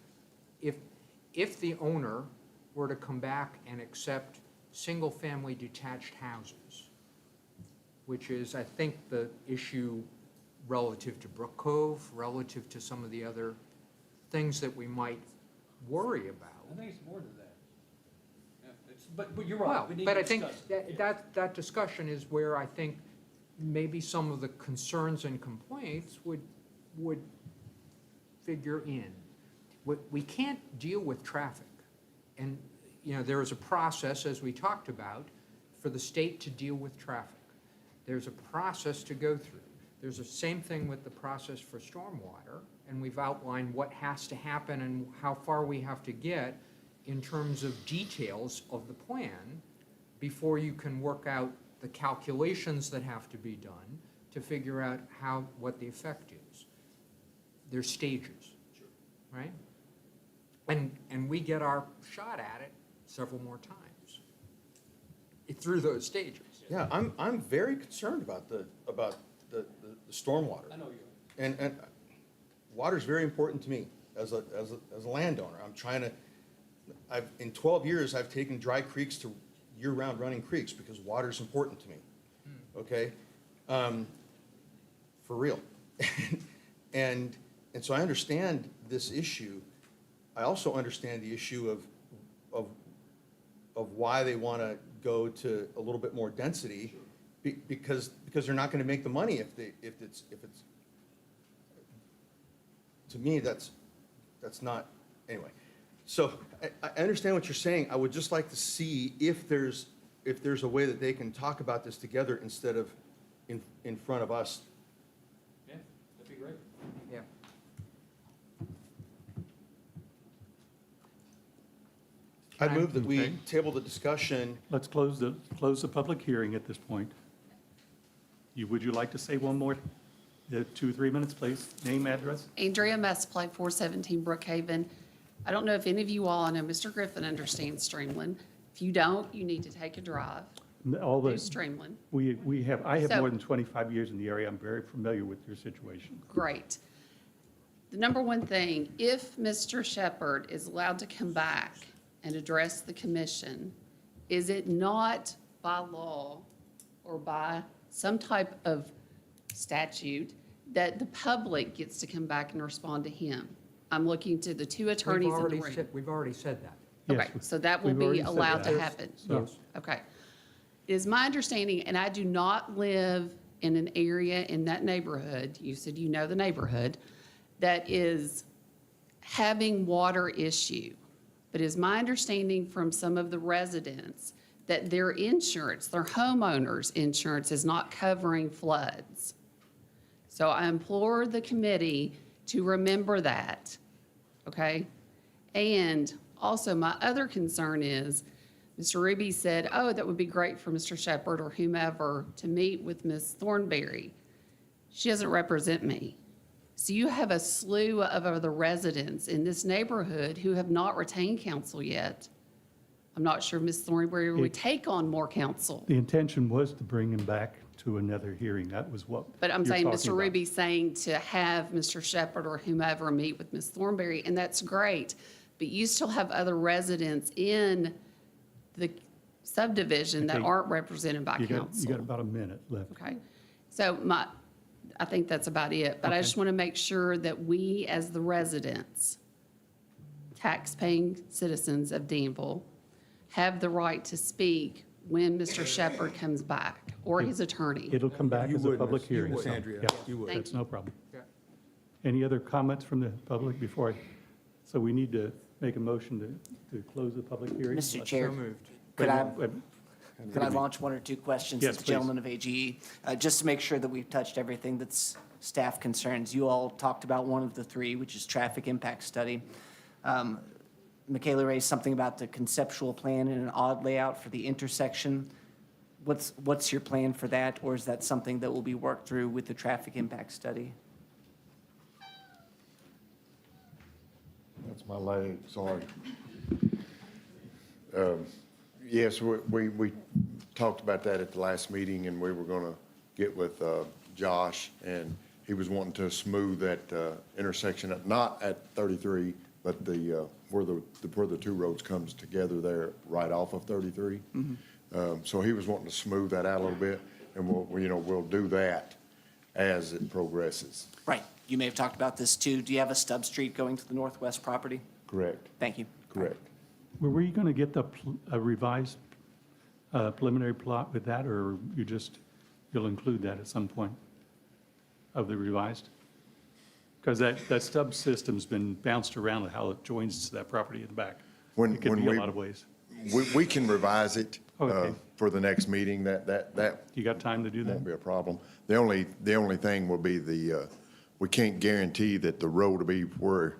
if the owner were to come back and accept single-family detached houses, which is, I think, the issue relative to Brook Cove, relative to some of the other things that we might worry about. I think it's more than that. But you're Well, right. We need but to I think discuss it. that discussion is where I think maybe some of the concerns and complaints would figure in. We can't deal with traffic. And, there is a process, as we talked about, for the state to deal with traffic. There's a process to go through. There's the same thing with the process for stormwater, and we've outlined what has to happen and how far we have to get in terms of details of the plan before you can work out the calculations that have to be done to figure out what the effect is. There's stages, right? And we get our shot at it several more times through those stages. Yeah, I'm very concerned about the stormwater. I know you are. And water's very important to me as a landowner. In 12 years, I've taken dry creeks to year-round running creeks because water's important to me, okay? For real. And so I understand this issue. I also understand the issue of why they want to go to a little bit more density, because they're not going to make the money if it's, to me, that's not, anyway. So I understand what you're saying. I would just like to see if there's a way that they can talk about this together instead of in front of us. Yeah, that'd be great. Yeah. I move that we Okay. table the discussion. Let's close the public hearing at this point. Would you like to say one more 2 or 3 minutes, please. Name, address? Andrea Messplay, 417 Brookhaven. I don't know if any of you all, I know Mr. Griffin understands Streamland. If you don't, you need to take a drive. All Do the, Streamland. I have So- more than 25 years in the area. I'm very familiar with your situation. Great. The number one thing, if Mr. Shepherd is allowed to come back and address the commission, is it not by law or by some type of statute that the public gets to come back and respond to him? I'm looking to the two attorneys in the room. We've already said that. Okay, Yes, so that will we've be already said allowed to that. happen? So- Okay. It is my understanding, and I do not live in an area in that neighborhood, you said you know the neighborhood, that is having water issue. But it is my understanding from some of the residents that their insurance, their homeowner's insurance is not covering floods. So I implore the committee to remember that, okay? And also, my other concern is, Mr. Ruby said, oh, that would be great for Mr. Shepherd or whomever to meet with Ms. Thornberry. She doesn't represent me. So you have a slew of other residents in this neighborhood who have not retained counsel yet. I'm not sure Ms. Thornberry would take on more counsel. The intention was to bring him back to another hearing. That was what But I'm you're saying, talking Mr. about. Ruby saying to have Mr. Shepherd or whomever meet with Ms. Thornberry, and that's great. But you still have other residents in the subdivision that Okay. aren't represented by You council. got about a minute left. Okay, so I think that's about it, but I just want to make sure that we, as the residents, tax-paying citizens of Danville, have the right to speak when Mr. Shepherd comes back, or his attorney. It'll come back You as a would, public Miss- hearing. you would, so, Andrea, yeah, you would. Thank That's you. no problem. Yeah. Any other comments from the public before so we need to make a motion to close the public hearing? Mr. Chair, So moved. could I, Wait, could I launch one or two questions Yes, to the please. gentleman of AGE? Just to make sure that we've touched everything that's staff concerns. You all talked about one of the three, which is traffic impact study. Michaela raised something about the conceptual plan and an odd layout for the intersection. What's your plan for that, or is that something that will be worked through with the traffic impact study? That's my leg, sorry. Yes, we talked about that at the last meeting, and we were going to get with Josh, and he was wanting to smooth that intersection, not at 33, but where the two roads comes together there, right off of 33. So he was wanting to smooth that out a little bit, and we'll do that as it progresses. Right, you may have talked about this too. Do you have a stub street going to the northwest property? Correct, Thank you. correct. Were you going to get a revised preliminary plot with that, or you'll include that at some point of the revised? Because that stub system's been bounced around and how it joins to that property in the back. It could be a lot of ways. We can revise it Okay. for the next meeting, that You got time to do that? won't be a problem. The only thing will be we can't guarantee that the road will be where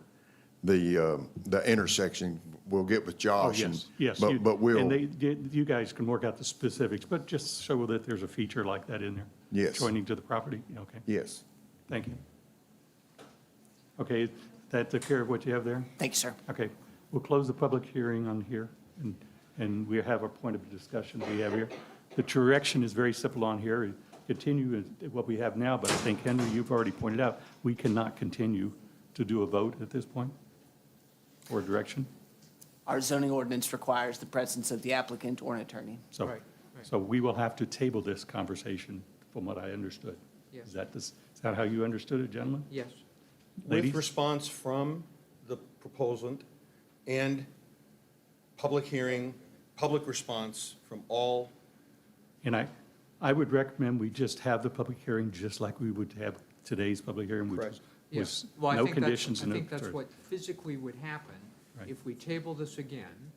the intersection, we'll get with Oh, Josh. yes, yes. But we'll, And you guys can work out the specifics, but just show that there's a feature like that in there. Yes. Joining to the property, okay, yes. thank you. Okay, that took care of what you have there? Thank you, sir. Okay, we'll close the public hearing on here, and we have a point of discussion we have here. The direction is very simple on here, continue what we have now, but I think, Henry, you've already pointed out, we cannot continue to do a vote at this point, or direction. Our zoning ordinance requires the presence of the applicant or an attorney. So, Right, right. so we will have to table this conversation, from what I understood. Yes. Is that how you understood it, gentlemen? Yes. Ladies? With response from the proposant and public hearing, public response from all. And I would recommend we just have the public hearing just like we would have today's public hearing, which Correct. was Well, I no think that's- conditions. and I no think that's sort of- what physically would happen. Right. If we table this again,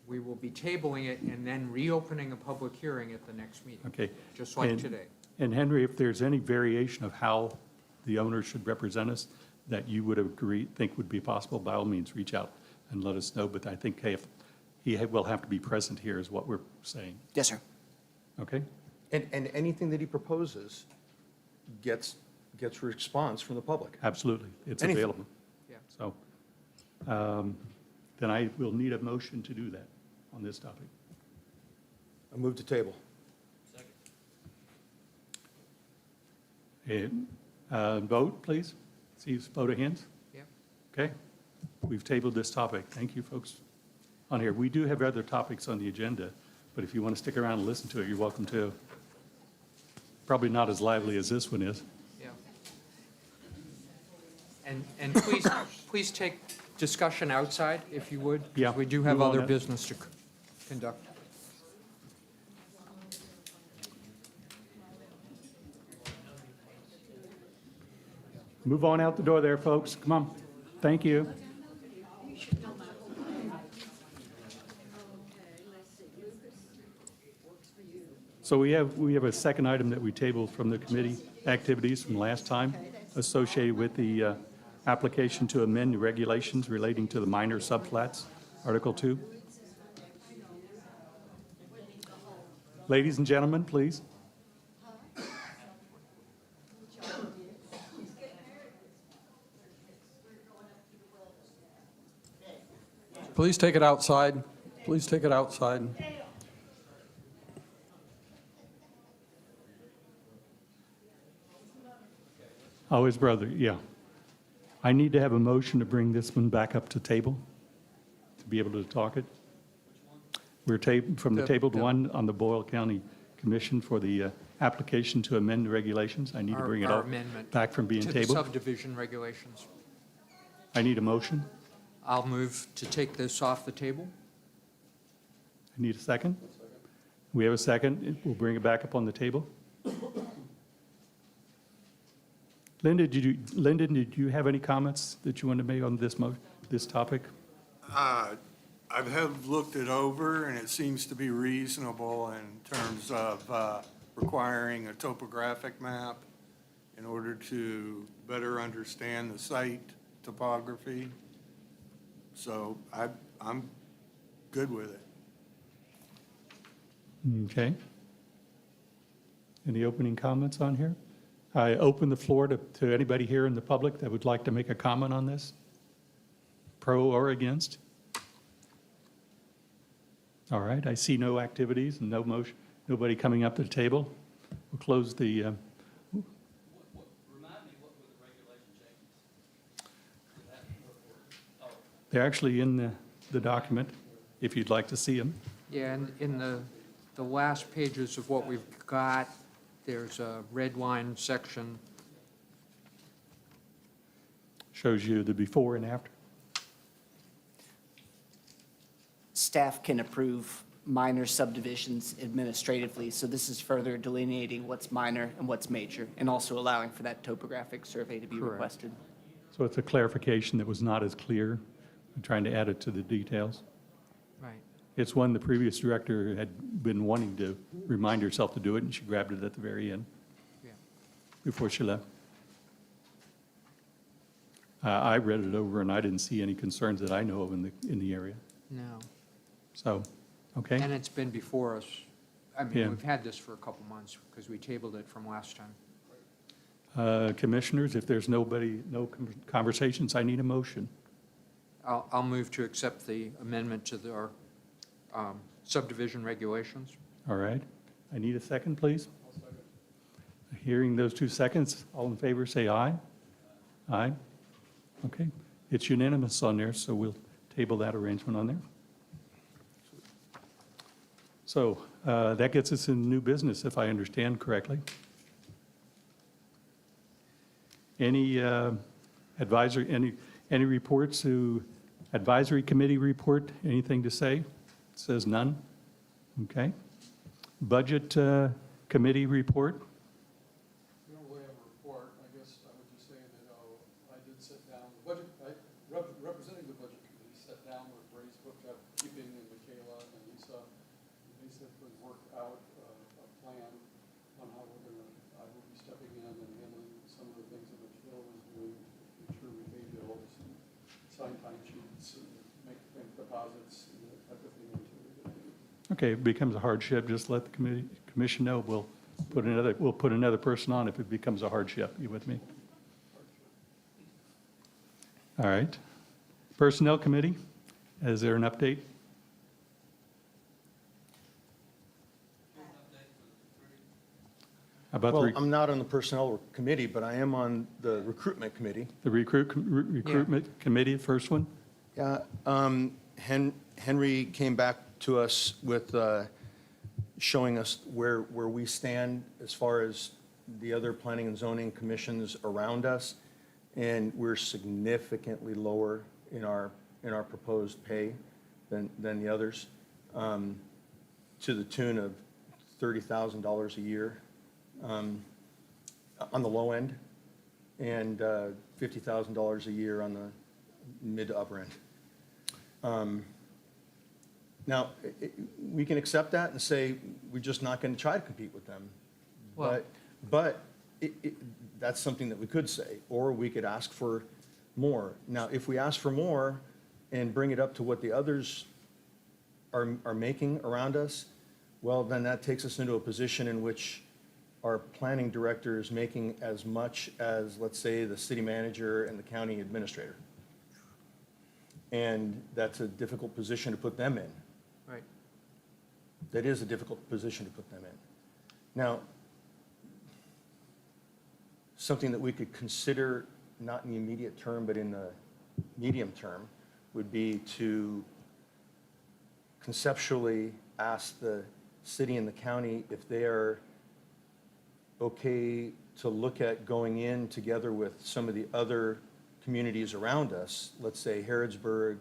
we will be tabling it and then reopening a public hearing at the next meeting. Okay. Just like And- today. And Henry, if there's any variation of how the owner should represent us that you would think would be possible, by all means, reach out and let us know. But I think he will have to be present here is what we're saying. Yes, sir. Okay? And anything that he proposes gets gets response from the public. Absolutely. It's Anything. available. Yeah. So, then I will need a motion to do that on this topic. I move to table. And, vote, please. See, vote of hands. Yeah. Okay. We've tabled this topic. Thank you, folks on here. We do have other topics on the agenda, but if you want to stick around and listen to it, you're welcome to. Probably not as lively as this one is. Yeah. And please take discussion outside, if you would. 'Cause Yeah, we do have move on other that. business to conduct. Move on out the door there, folks. Come on. Thank you. So we have a second item that we tabled from the committee activities from last time associated with the application to amend the regulations relating to the minor subflats, Article 2. Ladies and gentlemen, please. Please take it outside. Please take it outside. Oh, his brother, yeah. I need to have a motion to bring this one back up to table, to be able to talk it. We're from the tabled one on the Boyle County Commission for the application to amend the regulations. I need to bring it Our up amendment back from being to the tabled. subdivision regulations. I need a motion. I'll move to take this off the table. I need a second. We have a second. We'll bring it back up on the table. Linda, did you have any comments that you want to make on this topic? I have looked it over, and it seems to be reasonable in terms of requiring a topographic map in order to better understand the site topography. So I'm good with it. Okay. Any opening comments on here? I open the floor to anybody here in the public that would like to make a comment on this, pro or against. All right, I see no activities and no motion, nobody coming up to the table. We'll close the, Remind me, what were the regulation changes? they're actually in the document, if you'd like to see them. Yeah, and in the last pages of what we've got, there's a red line section. Shows you the before and after. Staff can approve minor subdivisions administratively, so this is further delineating what's minor and what's major, and also allowing for that topographic survey to be Correct. requested. So it's a clarification that was not as clear. I'm trying to add it to the details. Right. It's one the previous director had been wanting to remind herself to do it, and she grabbed it at the very end. Yeah. Before she left. I read it over, and I didn't see any concerns that I know of in the area. No. So, okay? And it's been before us. I Yeah. mean, we've had this for a couple months because we tabled it from last time. Commissioners, if there's no conversations, I need a motion. I'll move to accept the amendment to our subdivision regulations. All right? I need a second, please. Hearing those 2 seconds, all in favor, say aye. Aye. Okay. It's unanimous on there, so we'll table that arrangement on there. So that gets us in new business, if I understand correctly. Any any reports to advisory committee report? Anything to say? It says none. Okay. Budget committee report? We don't really have a report. I guess I would just say that I did sit down, representing the budget committee, sat down with Ray's bookkeeping and Michaela and Lisa, and basically worked out a plan on how I will be stepping in and handling some of the things that Michaela was doing, make sure we pay bills and sign time sheets and make deposits and that type of thing. Okay, it becomes a hardship, just let the commission know. We'll we'll put another person on if it becomes a hardship. You with me? All right. Personnel Committee, is there an update? About Well, the I'm not on the Personnel Committee, but I am on the Recruitment Committee. recruitment committee, first one? Yeah, Henry came back to us with showing us where we stand as far as the other planning and zoning commissions around us, and we're significantly lower in our proposed pay than the others, to the tune of $30,000 a year on the low end, and $50,000 a year on the mid to upper end. Now, we can accept that and say, we're just not going to try to compete with them. Well- But that's something that we could say, or we could ask for more. Now, if we ask for more and bring it up to what the others are making around us, well, then that takes us into a position in which our planning director is making as much as, let's say, the city manager and the county administrator. And that's a difficult position to put them in. Right. That is a difficult position to put them in. Now, something that we could consider, not in the immediate term, but in the medium term, would be to conceptually ask the city and the county if they are okay to look at going in together with some of the other communities around us, let's say Harrodsburg,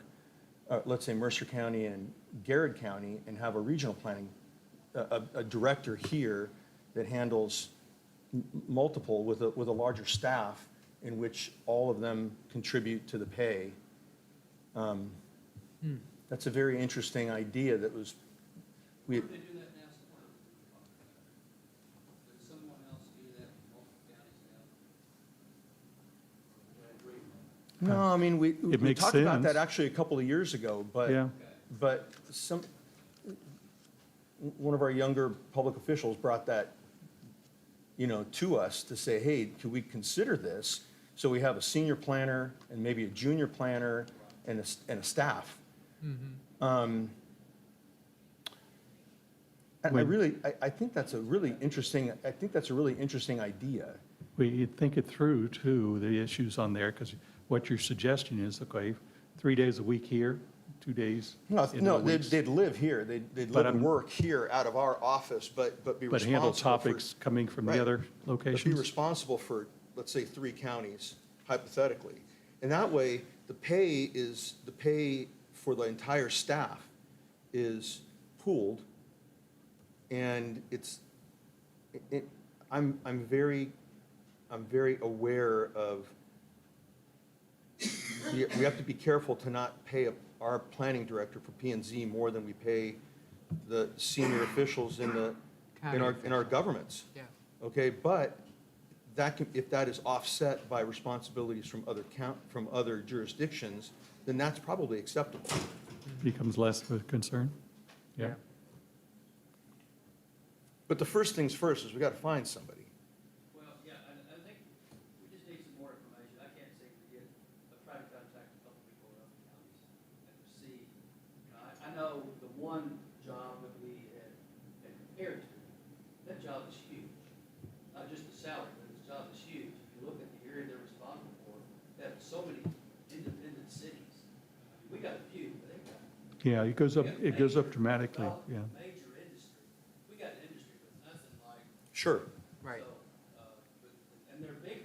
let's say Mercer County and Garrett County, and have a regional planning, a director here that handles multiple with a larger staff in which all of them contribute to the pay. That's a very interesting idea that was, They do that now somewhere. Did someone else do that in multiple counties now? no, I mean, we It makes talked about that sense. actually a couple of years ago, Yeah. but one of our younger public officials brought that, to us to say, hey, could we consider this? So we have a senior planner and maybe a junior planner and a staff. I think that's a really interesting, idea. We think it through, too, the issues on there, because what you're suggesting is, okay, 3 days a week here, 2 days in the No, weeks. they'd live here, they'd But live and I'm- work here out of our office, but be But responsible handle for. topics coming from the Right. other But be locations? responsible for, let's say, 3 counties, hypothetically. And that way, the pay for the entire staff is pooled, and I'm very aware of, we have to be careful to not pay our planning director for P and Z more than we pay the senior officials in our governments. Yeah. Okay, but if that is offset by responsibilities from other jurisdictions, then that's probably acceptable. Becomes less of a concern? Yeah. But the first things first is we got to find somebody. Well, yeah, I think we just need some more information. I can't say we did, but try to contact a couple people in other counties and see. I know the one job that we had compared to, that job is huge. Not just the salary, but the job is huge. If you look at the area they're responsible for, they have so many independent cities. We got a few, but they got. Yeah, it goes up dramatically, yeah. Major industry. We got an industry, but nothing like. Sure. Right. So, and they're bigger,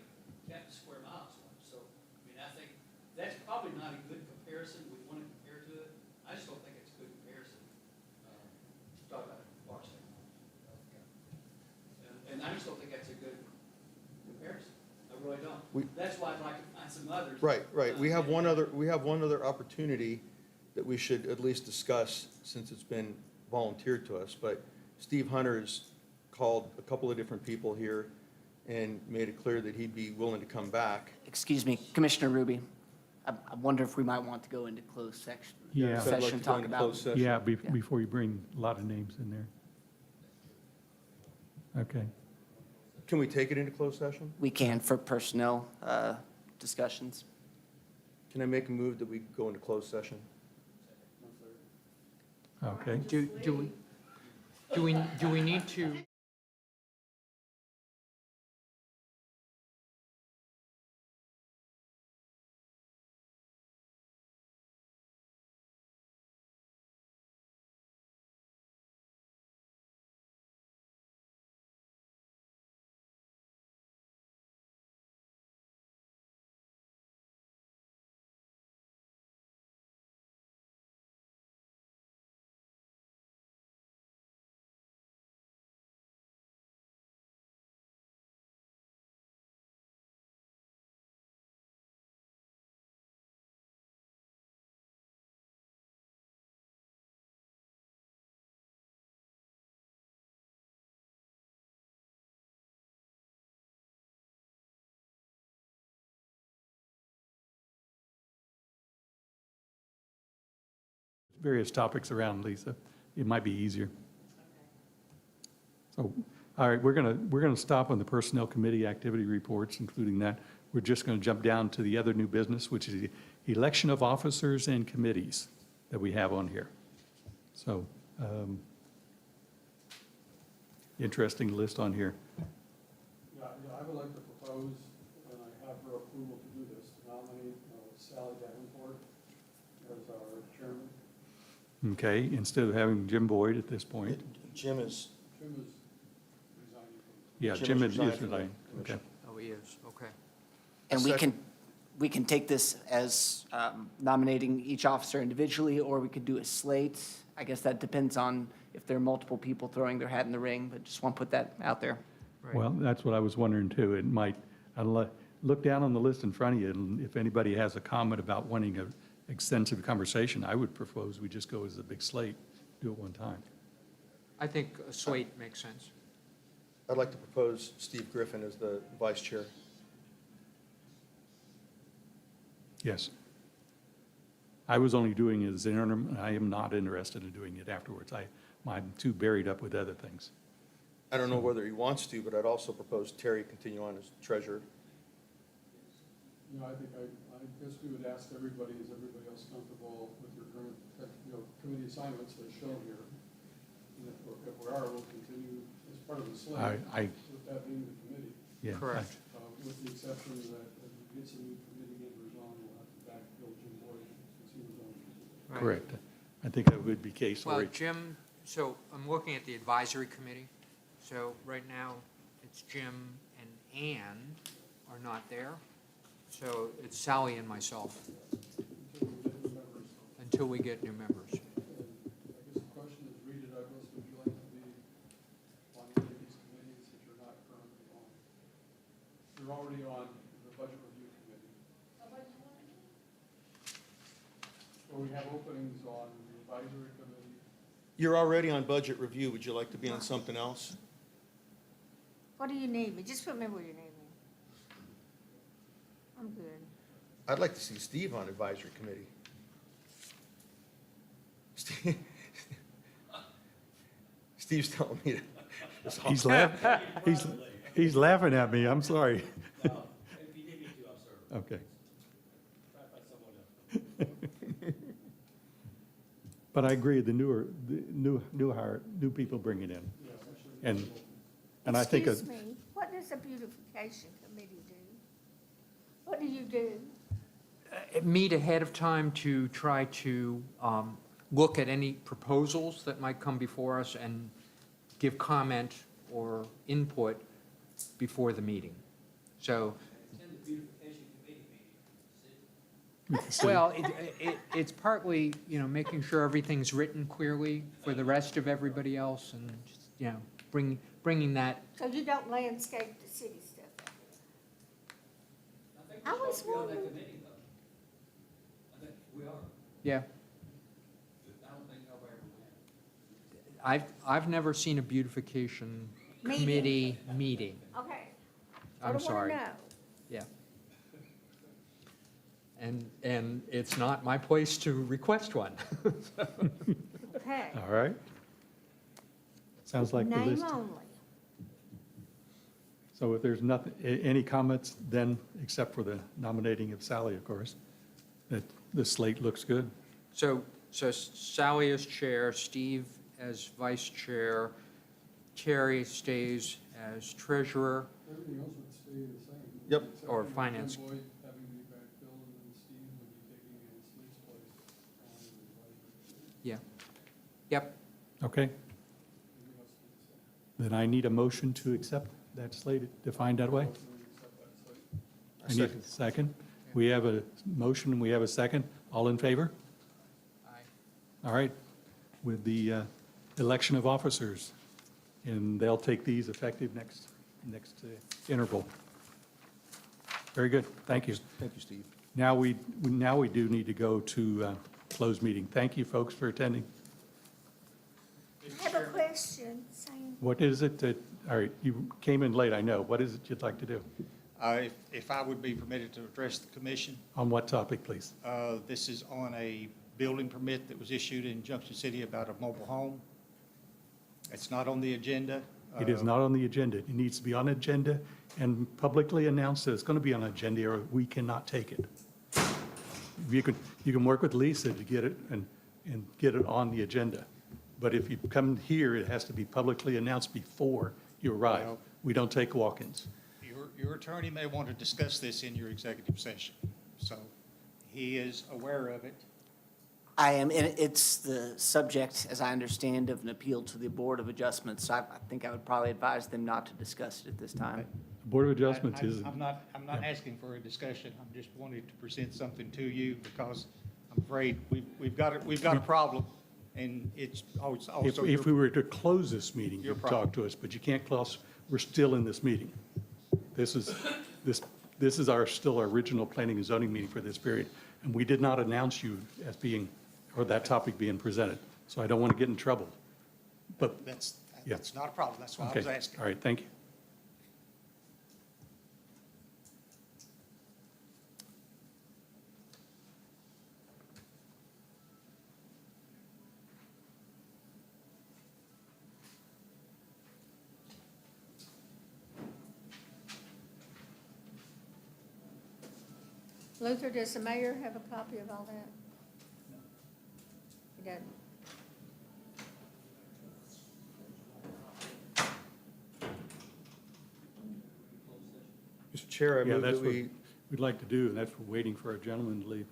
half the square miles. So, I mean, I think that's probably not a good comparison. We want to compare to it. I just don't think it's a good comparison. Talk about it, Washington. And I just don't think that's a good comparison. I really don't. That's why I'd like to find some others. Right. We have one other opportunity that we should at least discuss since it's been volunteered to us. But Steve Hunter's called a couple of different people here and made it clear that he'd be willing to come back. Excuse me, Commissioner Ruby, I wonder if we might want to go into closed section. Yeah. So I'd like Session, to go talk into about. closed session. Yeah, before you bring a lot of names in there. Okay. Can we take it into closed session? We can for personnel discussions. Can I make a move that we go into closed session? Okay. Do we need to? Various topics around, Lisa. It might be easier. So, all right, we're gonna stop on the Personnel Committee activity reports, including that. We're just gonna jump down to the other new business, which is the election of officers and committees that we have on here. So, interesting list on here. Yeah, I would like to propose, and I have her approval to do this, to nominate Sally Davenport as our chairman. Okay, instead of having Jim Boyd at this point. Jim is, Jim is resigning from Yeah, Jim Jim has is resigned from the resigning. Okay. commission. Oh, he is, okay. And Second. we can take this as nominating each officer individually, or we could do a slate. I guess that depends on if there are multiple people throwing their hat in the ring, but just want to put that out there. Well, that's what I was wondering too. It might, look down on the list in front of you, and if anybody has a comment about wanting an extensive conversation, I would propose we just go as a big slate, do it one time. I think a slate makes sense. I'd like to propose Steve Griffin as the vice chair. Yes. I was only doing it as interim, and I am not interested in doing it afterwards. I'm too buried up with other things. I don't know whether he wants to, but I'd also propose Terry continue on as treasurer. You know, I think I guess we would ask everybody, is everybody else comfortable with your current, committee assignments as shown here? And if we are, we'll continue as part of the slate, with that being the committee. Yeah. Correct. With the exception that as we get some new committee members on, we'll have to backfill Jim Boyd since he was on. Right. Correct. I think that would be case Well, or Jim, so I'm looking at the advisory committee. So right now, it's Jim and Ann are not there. So it's Sally and myself until we get new members. I guess the question is, Rita Douglas, would you like to be on any of these committees that you're not currently on? You're already on the budget review committee. So we have openings on the advisory committee. You're already on budget review. Would you like to be on something else? What do you need me? Just put me where you need me. I'm good. I'd like to see Steve on advisory committee. Steve's telling me to. he's laughing at me. I'm sorry. Okay. But I agree, the new people bring it in. And I think, Excuse me, what does a beautification committee do? What do you do? Meet ahead of time to try to look at any proposals that might come before us and give comment or input before the meeting. So, well, it's partly, making sure everything's written clearly for the rest of everybody else and, bringing that. So you don't landscape the city stuff? I was wondering. Yeah. I've never seen a beautification committee meeting. Okay. I'm sorry. I don't want Yeah. And it's not my place to request one. to know. Okay. all right. Sounds like the list. Name only. So if there's nothing, any comments then, except for the nominating of Sally, of course, that the slate looks good. So Sally as chair, Steve as vice chair, Terry stays as treasurer, Everything else would stay the same. Yep. Except Or for finance. Danville-Boyle having to be backfilled, and then Steve would be taking Sleet's place. yeah. Yep, Okay? Then I need a motion to accept that slate defined that way. I need a second. We have a motion and we have a second. All in favor? All right. With the election of officers, and they'll take these effective next interval. Very good. Thank you. Thank you, Steve. Now we do need to go to closed meeting. Thank you, folks, for attending. I have a question, Sam. What is it that, all right, you came in late, I know. What is it you'd like to do? If I would be permitted to address the commission, On what topic, please? this is on a building permit that was issued in Junction City about a mobile home. It's not on the agenda. It is not on the agenda. It needs to be on agenda and publicly announced that it's going to be on agenda, or we cannot take it. You can work with Lisa to get it and get it on the agenda. But if you come here, it has to be publicly announced before you arrive. Well- We don't take walk-ins. Your attorney may want to discuss this in your executive session, so he is aware of it. I am, and it's the subject, as I understand, of an appeal to the Board of Adjustments. So I think I would probably advise them not to discuss it at this time. The Board of Adjustments is, I'm not asking for a discussion. I'm just wanting to present something to you because I'm afraid we've got a problem, and it's also. if we were to close this meeting, Your you'd problem. talk to us, but you can't close, we're still in this meeting. This is still our original planning and zoning meeting for this period, and we did not announce you as being, or that topic being presented, so I don't want to get in trouble. But, That's Yeah. not a problem. That's why I okay, was asking. all right, thank you. Luther, does the mayor have a copy of all that? He doesn't. Mr. Chair, I Yeah, move that's that what we, we'd like to do, and that's for waiting for our gentleman to leave.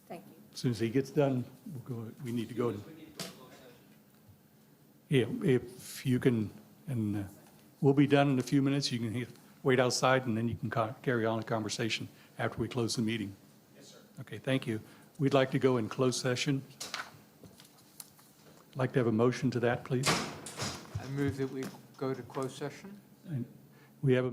Thank you. As soon as he gets done, we need to go. Yeah, if you can, and we'll be done in a few minutes. You can wait outside, and then you can carry on a conversation after we close the meeting. Yes, sir. Okay, thank you. We'd like to go in closed session. I'd like to have a motion to that, please. I move that we go to closed session. And we have a.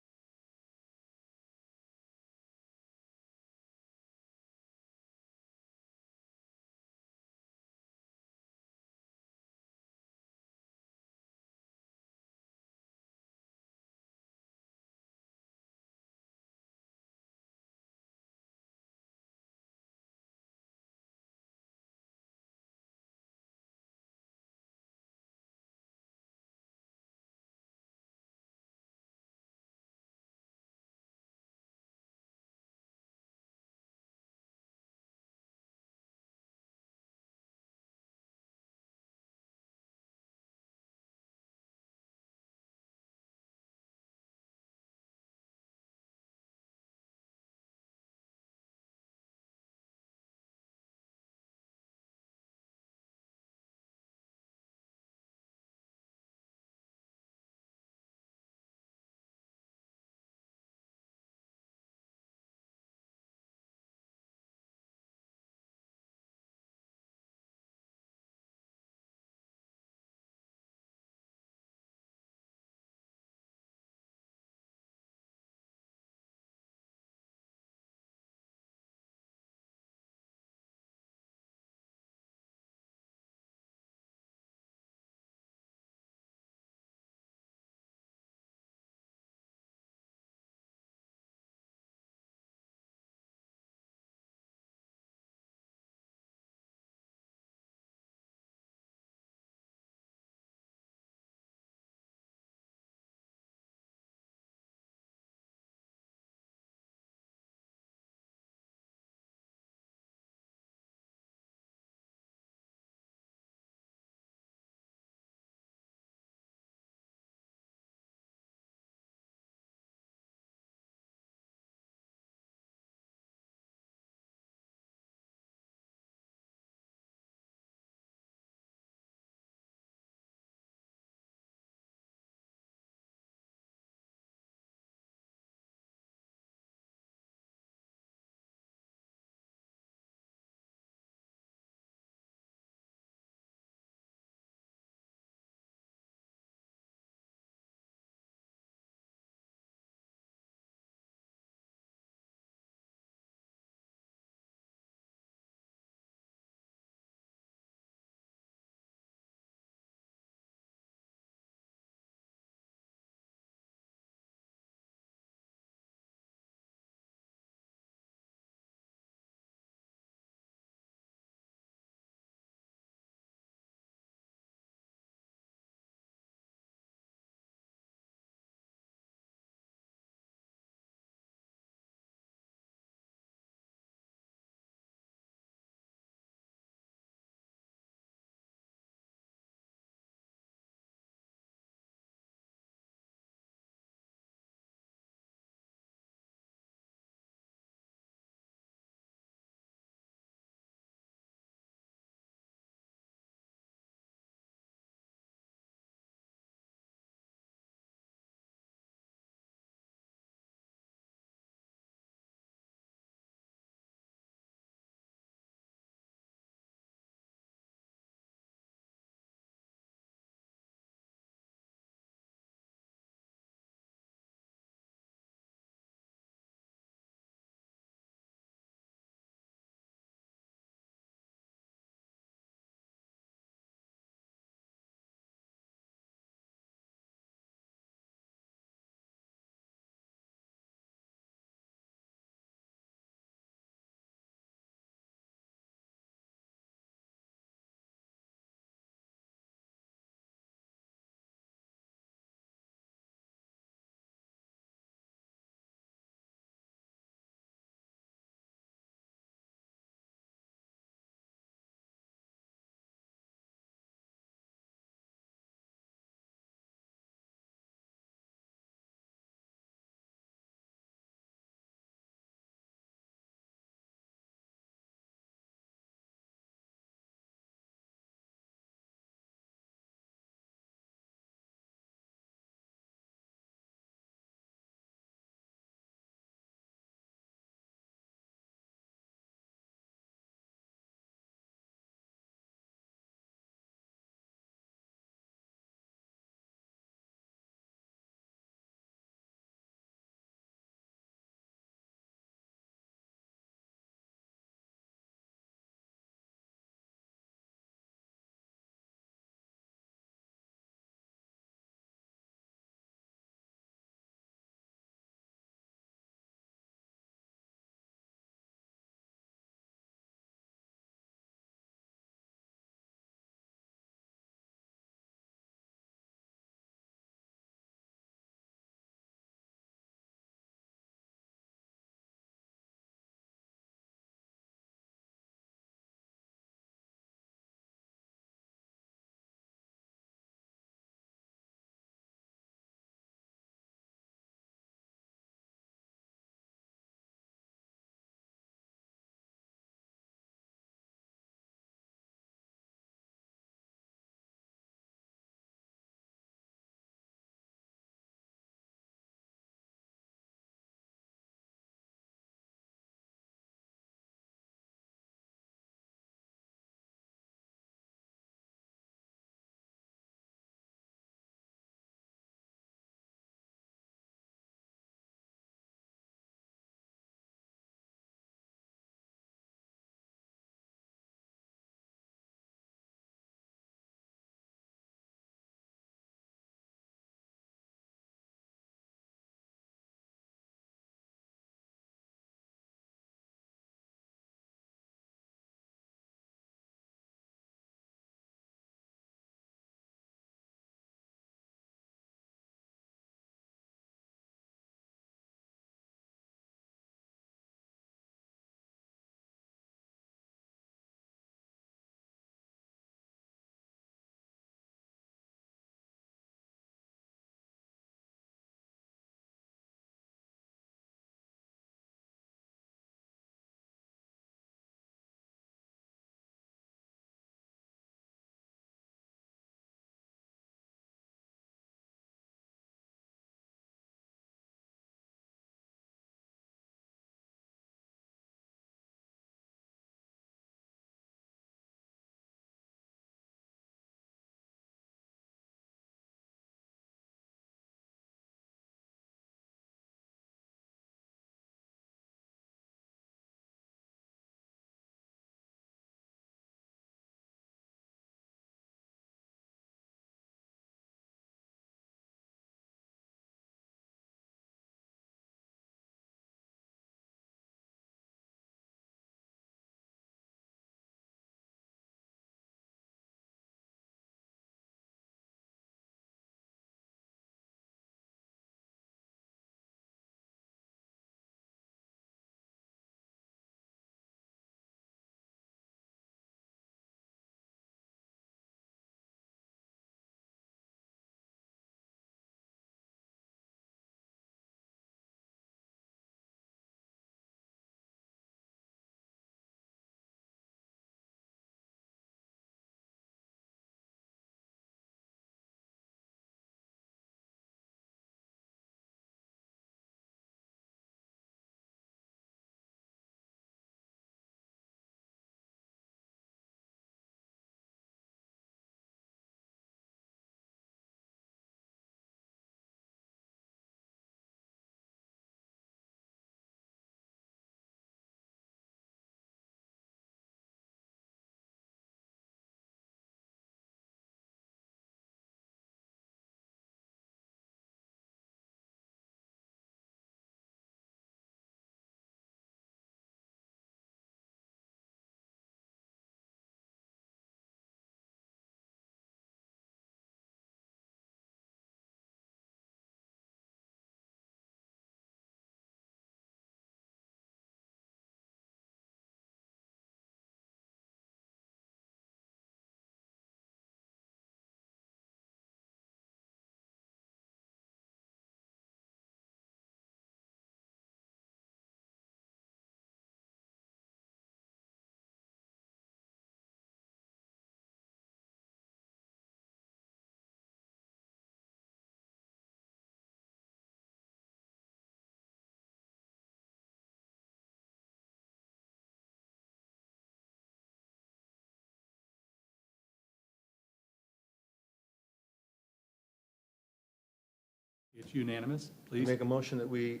It's unanimous, please. Make a motion that we,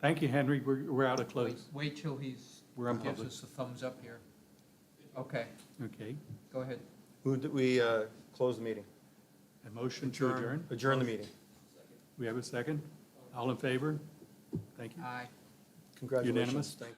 Thank you, Henry. We're out of close. Wait till he's, We're on gives public. us a thumbs up here. Okay, Okay. go ahead. move that we close the meeting, A motion to adjourn. adjourn the meeting. We have a second? All in favor? Thank you. Aye. Congratulations. Unanimous? Thank you.